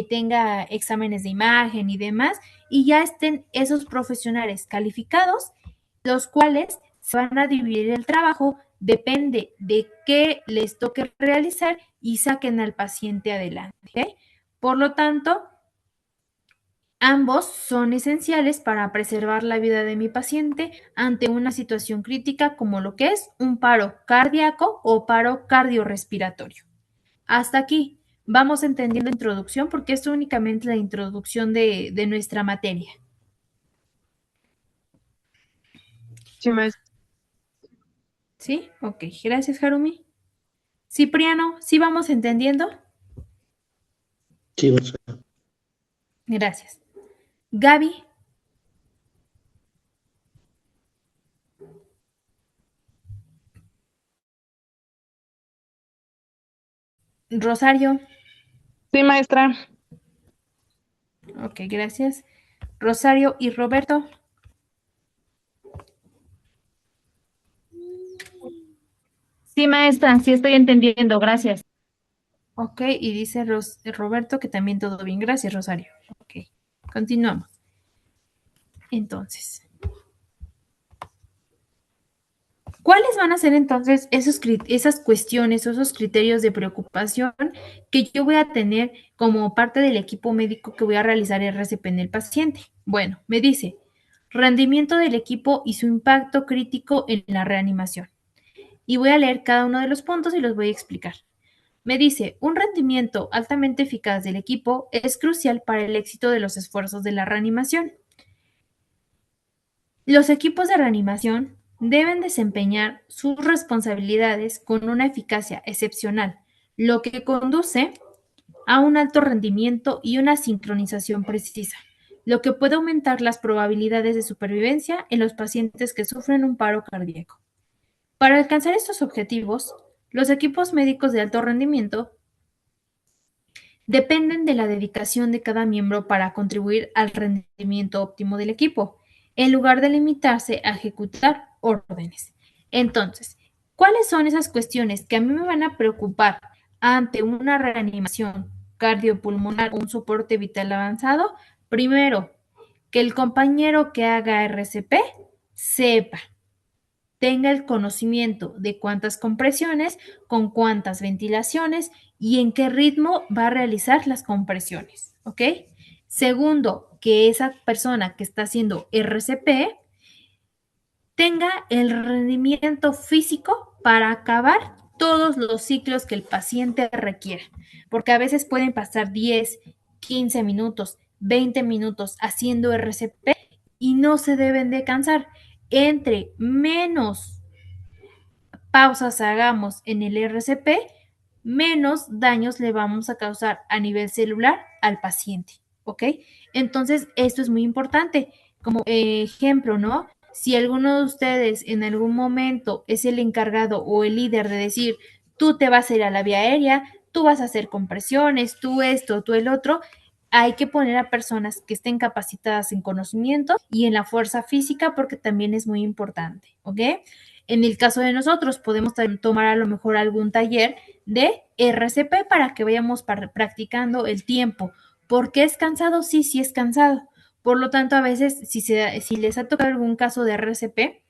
tenga exámenes de imagen y demás, y ya estén esos profesionales calificados, los cuales se van a dividir el trabajo, depende de qué les toque realizar y saquen al paciente adelante. ¿Ok? Por lo tanto, ambos son esenciales para preservar la vida de mi paciente ante una situación crítica como lo que es un paro cardíaco o paro cardiorrespiratorio. Hasta aquí. Vamos entendiendo la introducción porque es únicamente la introducción de nuestra materia. Sí, maestra. ¿Sí? Ok, gracias, Harumi. Cipriano, ¿sí vamos entendiendo? Sí, maestra. Gracias. Gaby. Rosario. Sí, maestra. Ok, gracias. Rosario y Roberto. Sí, maestra, sí estoy entendiendo, gracias. Ok, y dice Roberto que también todo bien. Gracias, Rosario. Ok, continuamos. Entonces, ¿cuáles van a ser entonces esas cuestiones, esos criterios de preocupación que yo voy a tener como parte del equipo médico que voy a realizar RCP en el paciente? Bueno, me dice, rendimiento del equipo y su impacto crítico en la reanimación. Y voy a leer cada uno de los puntos y los voy a explicar. Me dice, un rendimiento altamente eficaz del equipo es crucial para el éxito de los esfuerzos de la reanimación. Los equipos de reanimación deben desempeñar sus responsabilidades con una eficacia excepcional, lo que conduce a un alto rendimiento y una sincronización precisa, lo que puede aumentar las probabilidades de supervivencia en los pacientes que sufren un paro cardíaco. Para alcanzar estos objetivos, los equipos médicos de alto rendimiento dependen de la dedicación de cada miembro para contribuir al rendimiento óptimo del equipo, en lugar de limitarse a ejecutar órdenes. Entonces, ¿cuáles son esas cuestiones que a mí me van a preocupar ante una reanimación cardiopulmonar o un soporte vital avanzado? Primero, que el compañero que haga RCP sepa, tenga el conocimiento de cuántas compresiones, con cuántas ventilaciones y en qué ritmo va a realizar las compresiones, ¿ok? Segundo, que esa persona que está haciendo RCP tenga el rendimiento físico para acabar todos los ciclos que el paciente requiera, porque a veces pueden pasar 10, 15 minutos, 20 minutos haciendo RCP y no se deben de cansar. Entre menos pausas hagamos en el RCP, menos daños le vamos a causar a nivel celular al paciente, ¿ok? Entonces, esto es muy importante. Como ejemplo, ¿no? Si alguno de ustedes en algún momento es el encargado o el líder de decir, tú te vas a ir a la vía aérea, tú vas a hacer compresiones, tú esto, tú el otro, hay que poner a personas que estén capacitadas en conocimiento y en la fuerza física porque también es muy importante, ¿ok? En el caso de nosotros, podemos tomar a lo mejor algún taller de RCP para que vayamos practicando el tiempo. ¿Por qué es cansado? Sí, sí es cansado. Por lo tanto, a veces, si les ha tocado algún caso de RCP,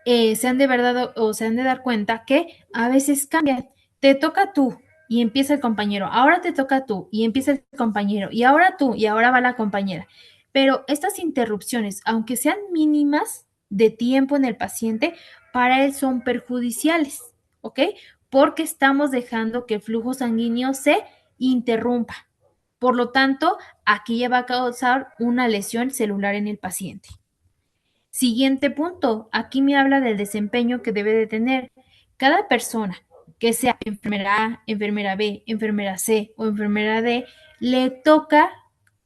se han de verdad o se han de dar cuenta que a veces cambian. Te toca tú y empieza el compañero. Ahora te toca tú y empieza el compañero. Y ahora tú y ahora va la compañera. Pero estas interrupciones, aunque sean mínimas de tiempo en el paciente, para él son perjudiciales, ¿ok? Porque estamos dejando que el flujo sanguíneo se interrumpa. Por lo tanto, aquí ya va a causar una lesión celular en el paciente. Siguiente punto, aquí me habla del desempeño que debe de tener cada persona, que sea enfermera A, enfermera B, enfermera C o enfermera D, le toca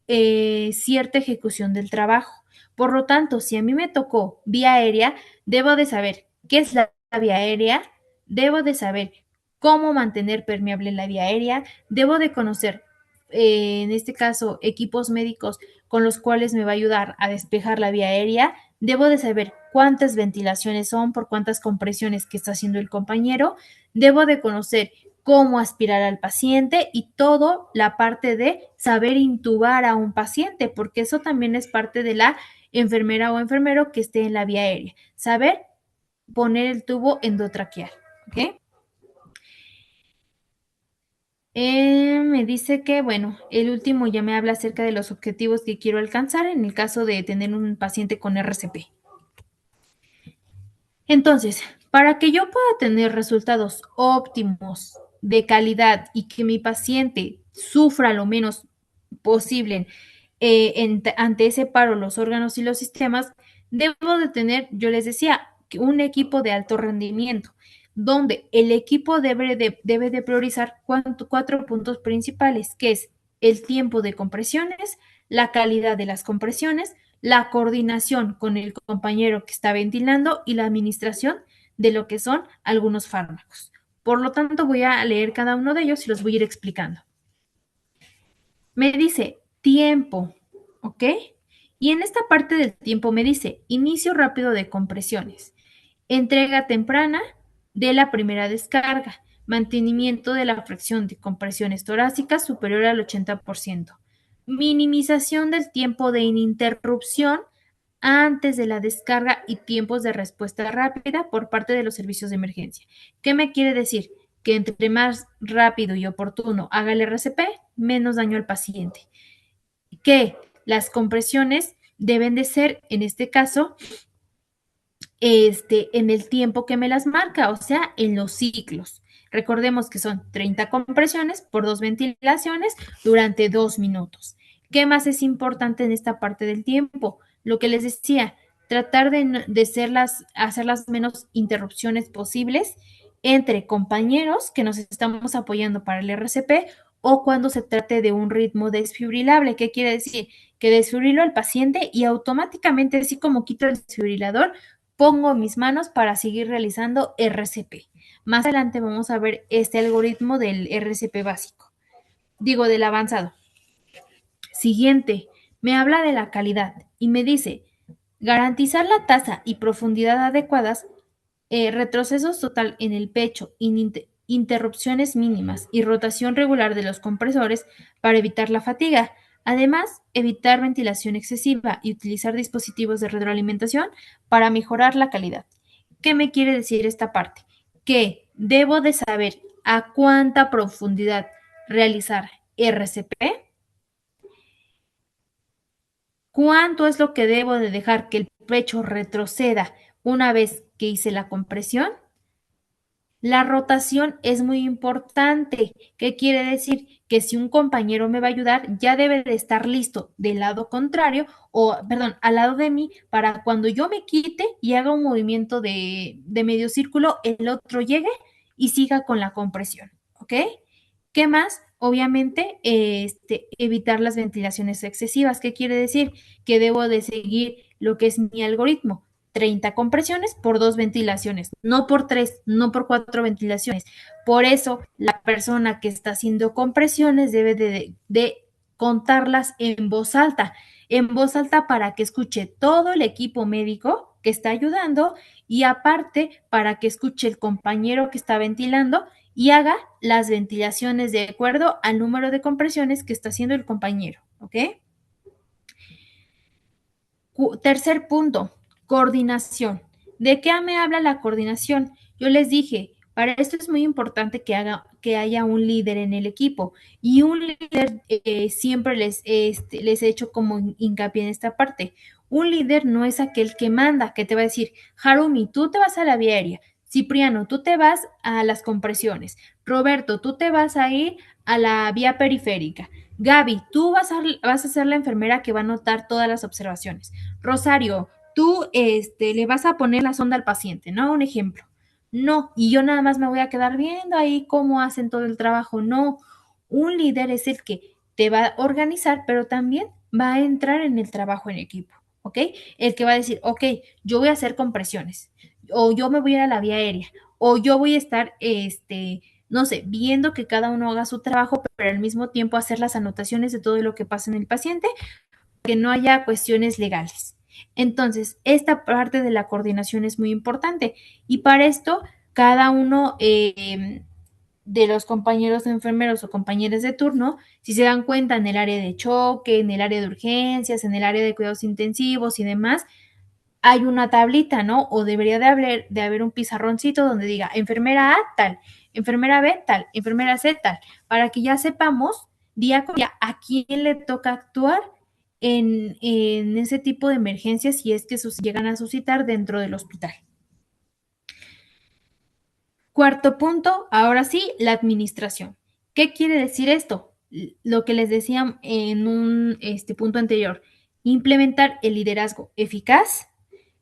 cierta ejecución del trabajo. Por lo tanto, si a mí me tocó vía aérea, debo de saber qué es la vía aérea, debo de saber cómo mantener permeable la vía aérea, debo de conocer, en este caso, equipos médicos con los cuales me va a ayudar a despejar la vía aérea, debo de saber cuántas ventilaciones son, por cuántas compresiones que está haciendo el compañero, debo de conocer cómo aspirar al paciente y todo la parte de saber intubar a un paciente, porque eso también es parte de la enfermera o enfermero que esté en la vía aérea. Saber poner el tubo endotraqueal, ¿ok? Me dice que, bueno, el último ya me habla acerca de los objetivos que quiero alcanzar en el caso de tener un paciente con RCP. Entonces, para que yo pueda tener resultados óptimos de calidad y que mi paciente sufra lo menos posible ante ese paro los órganos y los sistemas, debo de tener, yo les decía, un equipo de alto rendimiento, donde el equipo debe de priorizar cuatro puntos principales, que es el tiempo de compresiones, la calidad de las compresiones, la coordinación con el compañero que está ventilando y la administración de lo que son algunos fármacos. Por lo tanto, voy a leer cada uno de ellos y los voy a ir explicando. Me dice tiempo, ¿ok? Y en esta parte del tiempo me dice inicio rápido de compresiones, entrega temprana de la primera descarga, mantenimiento de la fracción de compresiones torácicas superior al 80%, minimización del tiempo de ininterrupción antes de la descarga y tiempos de respuesta rápida por parte de los servicios de emergencia. ¿Qué me quiere decir? Que entre más rápido y oportuno haga el RCP, menos daño al paciente. Que las compresiones deben de ser, en este caso, en el tiempo que me las marca, o sea, en los ciclos. Recordemos que son 30 compresiones por 2 ventilaciones durante 2 minutos. ¿Qué más es importante en esta parte del tiempo? Lo que les decía, tratar de hacer las menos interrupciones posibles entre compañeros que nos estamos apoyando para el RCP o cuando se trate de un ritmo desfibrilable. ¿Qué quiere decir? Que desfibrilo al paciente y automáticamente, así como quito el desfibrilador, pongo mis manos para seguir realizando RCP. Más adelante vamos a ver este algoritmo del RCP básico, del avanzado. Siguiente, me habla de la calidad y me dice, garantizar la tasa y profundidad adecuadas, retrocesos total en el pecho, interrupciones mínimas y rotación regular de los compresores para evitar la fatiga. Además, evitar ventilación excesiva y utilizar dispositivos de retroalimentación para mejorar la calidad. ¿Qué me quiere decir esta parte? Que debo de saber a cuánta profundidad realizar RCP, cuánto es lo que debo de dejar que el pecho retroceda una vez que hice la compresión. La rotación es muy importante. ¿Qué quiere decir? Que si un compañero me va a ayudar, ya debe de estar listo del lado contrario al lado de mí para cuando yo me quite y haga un movimiento de medio círculo, el otro llegue y siga con la compresión, ¿ok? ¿Qué más? Obviamente, evitar las ventilaciones excesivas. ¿Qué quiere decir? Que debo de seguir lo que es mi algoritmo. 30 compresiones por 2 ventilaciones, no por 3, no por 4 ventilaciones. Por eso, la persona que está haciendo compresiones debe de contarlas en voz alta para que escuche todo el equipo médico que está ayudando y aparte para que escuche el compañero que está ventilando y haga las ventilaciones de acuerdo al número de compresiones que está haciendo el compañero, ¿ok? Tercer punto, coordinación. ¿De qué me habla la coordinación? Yo les dije, para esto es muy importante que haya un líder en el equipo y un líder siempre les he hecho como hincapié en esta parte. Un líder no es aquel que manda, que te va a decir, Harumi, tú te vas a la vía aérea, Cipriano, tú te vas a las compresiones, Roberto, tú te vas a ir a la vía periférica. Gaby, tú vas a ser la enfermera que va a anotar todas las observaciones. Rosario, tú le vas a poner la sonda al paciente, ¿no? Un ejemplo. No, y yo nada más me voy a quedar viendo ahí cómo hacen todo el trabajo. No, un líder es el que te va a organizar, pero también va a entrar en el trabajo en equipo, ¿ok? El que va a decir, ok, yo voy a hacer compresiones, o yo me voy a ir a la vía aérea, o yo voy a estar, no sé, viendo que cada uno haga su trabajo, pero al mismo tiempo hacer las anotaciones de todo lo que pasa en el paciente, que no haya cuestiones legales. Entonces, esta parte de la coordinación es muy importante y para esto cada uno de los compañeros enfermeros o compañeros de turno, si se dan cuenta en el área de choque, en el área de urgencias, en el área de cuidados intensivos y demás, hay una tablita, ¿no? O debería de haber un pizarroncito donde diga enfermera A tal, enfermera B tal, enfermera C tal, para que ya sepamos día con día a quién le toca actuar en ese tipo de emergencias si es que llegan a suscitar dentro del hospital. Cuarto punto, ahora sí, la administración. ¿Qué quiere decir esto? Lo que les decía en un punto anterior, implementar el liderazgo eficaz,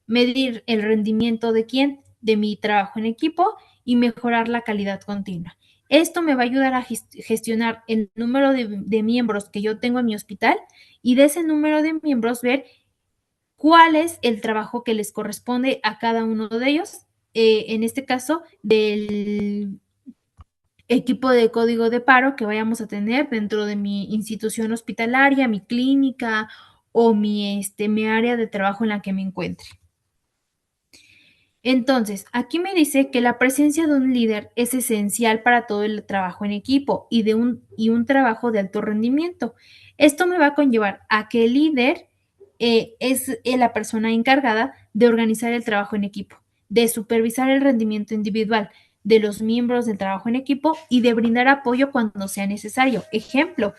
medir el rendimiento de quién, de mi trabajo en equipo y mejorar la calidad continua. Esto me va a ayudar a gestionar el número de miembros que yo tengo en mi hospital y de ese número de miembros ver cuál es el trabajo que les corresponde a cada uno de ellos, en este caso del equipo de código de paro que vayamos a tener dentro de mi institución hospitalaria, mi clínica o mi área de trabajo en la que me encuentre. Entonces, aquí me dice que la presencia de un líder es esencial para todo el trabajo en equipo y un trabajo de alto rendimiento. Esto me va a conllevar a que el líder es la persona encargada de organizar el trabajo en equipo, de supervisar el rendimiento individual de los miembros del trabajo en equipo y de brindar apoyo cuando sea necesario. Ejemplo,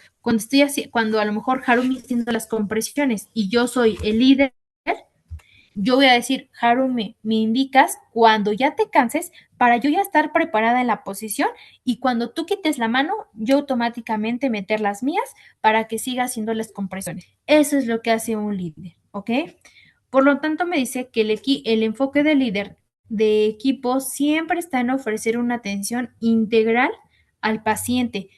cuando a lo mejor Harumi está haciendo las compresiones y yo soy el líder, yo voy a decir, Harumi, me indicas cuando ya te canses para yo ya estar preparada en la posición y cuando tú quites la mano, yo automáticamente meter las mías para que siga haciendo las compresiones. Eso es lo que hace un líder, ¿ok? Por lo tanto, me dice que el enfoque del líder de equipo siempre está en ofrecer una atención integral al paciente,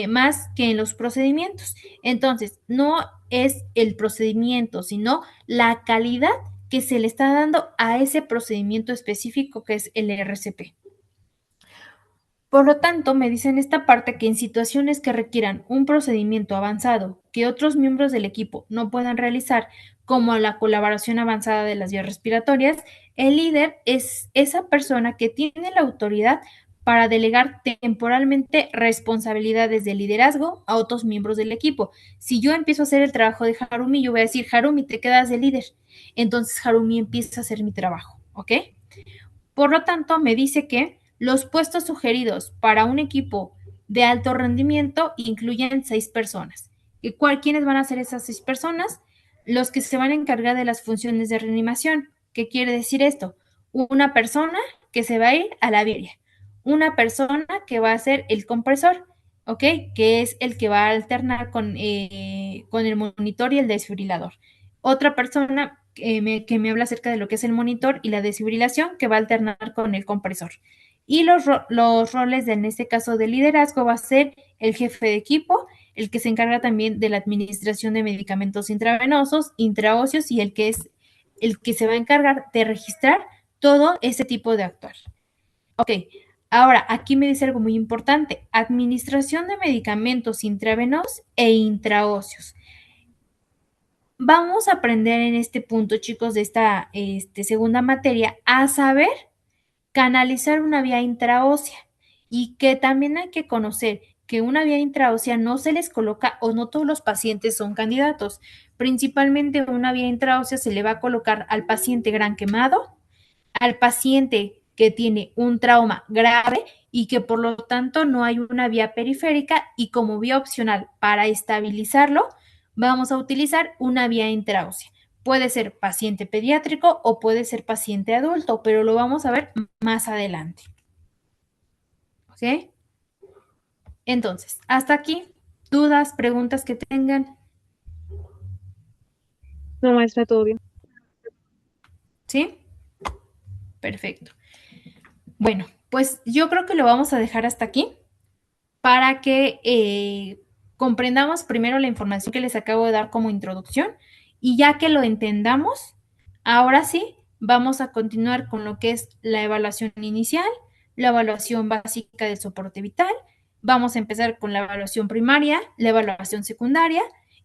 más que en los procedimientos. Entonces, no es el procedimiento, sino la calidad que se le está dando a ese procedimiento específico que es el RCP. Por lo tanto, me dice en esta parte que en situaciones que requieran un procedimiento avanzado que otros miembros del equipo no puedan realizar, como la colaboración avanzada de las vías respiratorias, el líder es esa persona que tiene la autoridad para delegar temporalmente responsabilidades de liderazgo a otros miembros del equipo. Si yo empiezo a hacer el trabajo de Harumi, yo voy a decir, Harumi, te quedas de líder. Entonces Harumi empieza a hacer mi trabajo, ¿ok? Por lo tanto, me dice que los puestos sugeridos para un equipo de alto rendimiento incluyen 6 personas. ¿Quiénes van a ser esas 6 personas? Los que se van a encargar de las funciones de reanimación. ¿Qué quiere decir esto? Una persona que se va a ir a la viria, una persona que va a ser el compresor, ¿ok? Que es el que va a alternar con el monitor y el desfibrilador. Otra persona que me habla acerca de lo que es el monitor y la desfibrilación, que va a alternar con el compresor. Y los roles, en este caso de liderazgo, va a ser el jefe de equipo, el que se encarga también de la administración de medicamentos intravenosos, intraóseos y el que se va a encargar de registrar todo ese tipo de actuar. Ok, ahora aquí me dice algo muy importante, administración de medicamentos intravenosos e intraóseos. Vamos a aprender en este punto, chicos, de esta segunda materia, a saber canalizar una vía intraósea y que también hay que conocer que una vía intraósea no se les coloca o no todos los pacientes son candidatos. Principalmente una vía intraósea se le va a colocar al paciente gran quemado, al paciente que tiene un trauma grave y que por lo tanto no hay una vía periférica y como vía opcional para estabilizarlo vamos a utilizar una vía intraósea. Puede ser paciente pediátrico o puede ser paciente adulto, pero lo vamos a ver más adelante. ¿Ok? Entonces, hasta aquí, dudas, preguntas que tengan. No, maestra, todo bien. ¿Sí? Perfecto. Bueno, pues yo creo que lo vamos a dejar hasta aquí para que comprendamos primero la información que les acabo de dar como introducción y ya que lo entendamos, ahora sí, vamos a continuar con lo que es la evaluación inicial, la evaluación básica del soporte vital, vamos a empezar con la evaluación primaria, la evaluación secundaria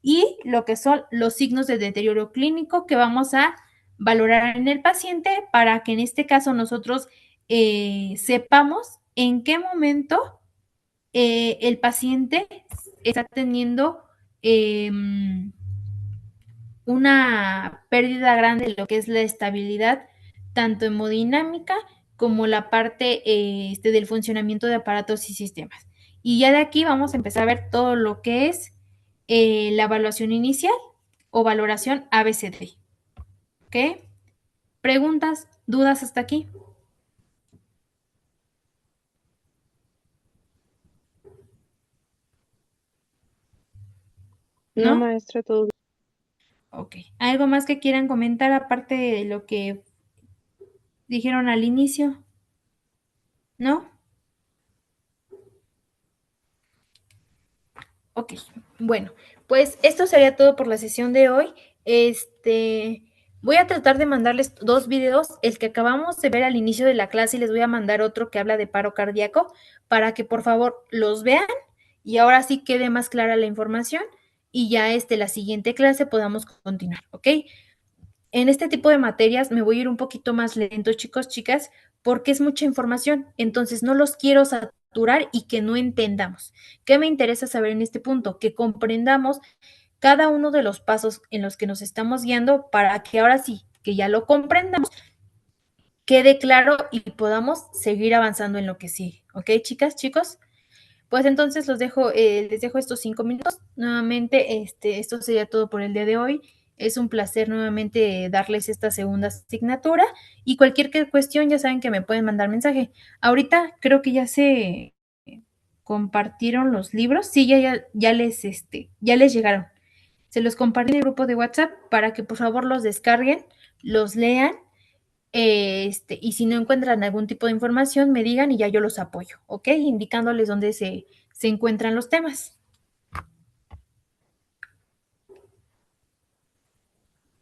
y lo que son los signos de deterioro clínico que vamos a valorar en el paciente para que en este caso nosotros sepamos en qué momento el paciente está teniendo una pérdida grande de lo que es la estabilidad, tanto hemodinámica como la parte del funcionamiento de aparatos y sistemas. Y ya de aquí vamos a empezar a ver todo lo que es la evaluación inicial o valoración ABCD. ¿Ok? ¿Preguntas, dudas hasta aquí? No, ¿No? maestra, todo bien. Ok. ¿Algo más que quieran comentar aparte de lo que dijeron al inicio? ¿No? Ok, bueno, pues esto sería todo por la sesión de hoy. Voy a tratar de mandarles 2 videos, el que acabamos de ver al inicio de la clase y les voy a mandar otro que habla de paro cardíaco para que por favor los vean y ahora sí quede más clara la información y ya la siguiente clase podamos continuar, ¿ok? En este tipo de materias me voy a ir un poquito más lento, chicos, chicas, porque es mucha información. Entonces, no los quiero saturar y que no entendamos. ¿Qué me interesa saber en este punto? Que comprendamos cada uno de los pasos en los que nos estamos guiando para que ahora sí, que ya lo comprendamos, quede claro y podamos seguir avanzando en lo que sigue. ¿Ok, chicas, chicos? Pues entonces les dejo estos 5 minutos. Nuevamente, esto sería todo por el día de hoy. Es un placer nuevamente darles esta segunda asignatura y cualquier cuestión ya saben que me pueden mandar mensaje. Ahorita creo que ya se compartieron los libros. Sí, ya les llegaron. Se los compartí en el grupo de WhatsApp para que por favor los descarguen, los lean, y si no encuentran algún tipo de información, me digan y ya yo los apoyo, ¿ok? Indicándoles dónde se encuentran los temas.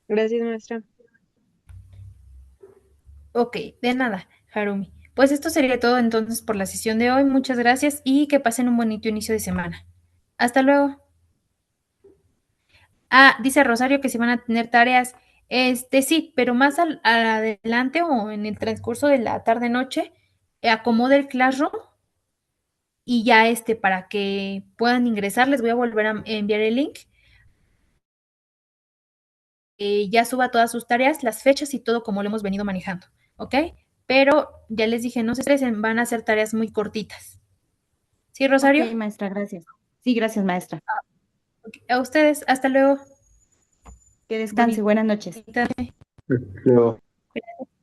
Gracias, maestra. Ok, de nada, Harumi. Pues esto sería todo entonces por la sesión de hoy. Muchas gracias y que pasen un bonito inicio de semana. Hasta luego. Ah, dice Rosario que si van a tener tareas. Sí, pero más adelante o en el transcurso de la tarde-noche, acomode el Classroom y ya para que puedan ingresar, les voy a volver a enviar el link. Ya suba todas sus tareas, las fechas y todo como lo hemos venido manejando, ¿ok? Pero ya les dije, no se estresen, van a ser tareas muy cortitas. ¿Sí, Rosario? Ok, maestra, gracias. Sí, gracias, maestra. Okay. A ustedes, hasta luego. Que descanse, buenas noches. Bonita noche. Luego.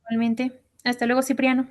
Igualmente. Hasta luego, Cipriano.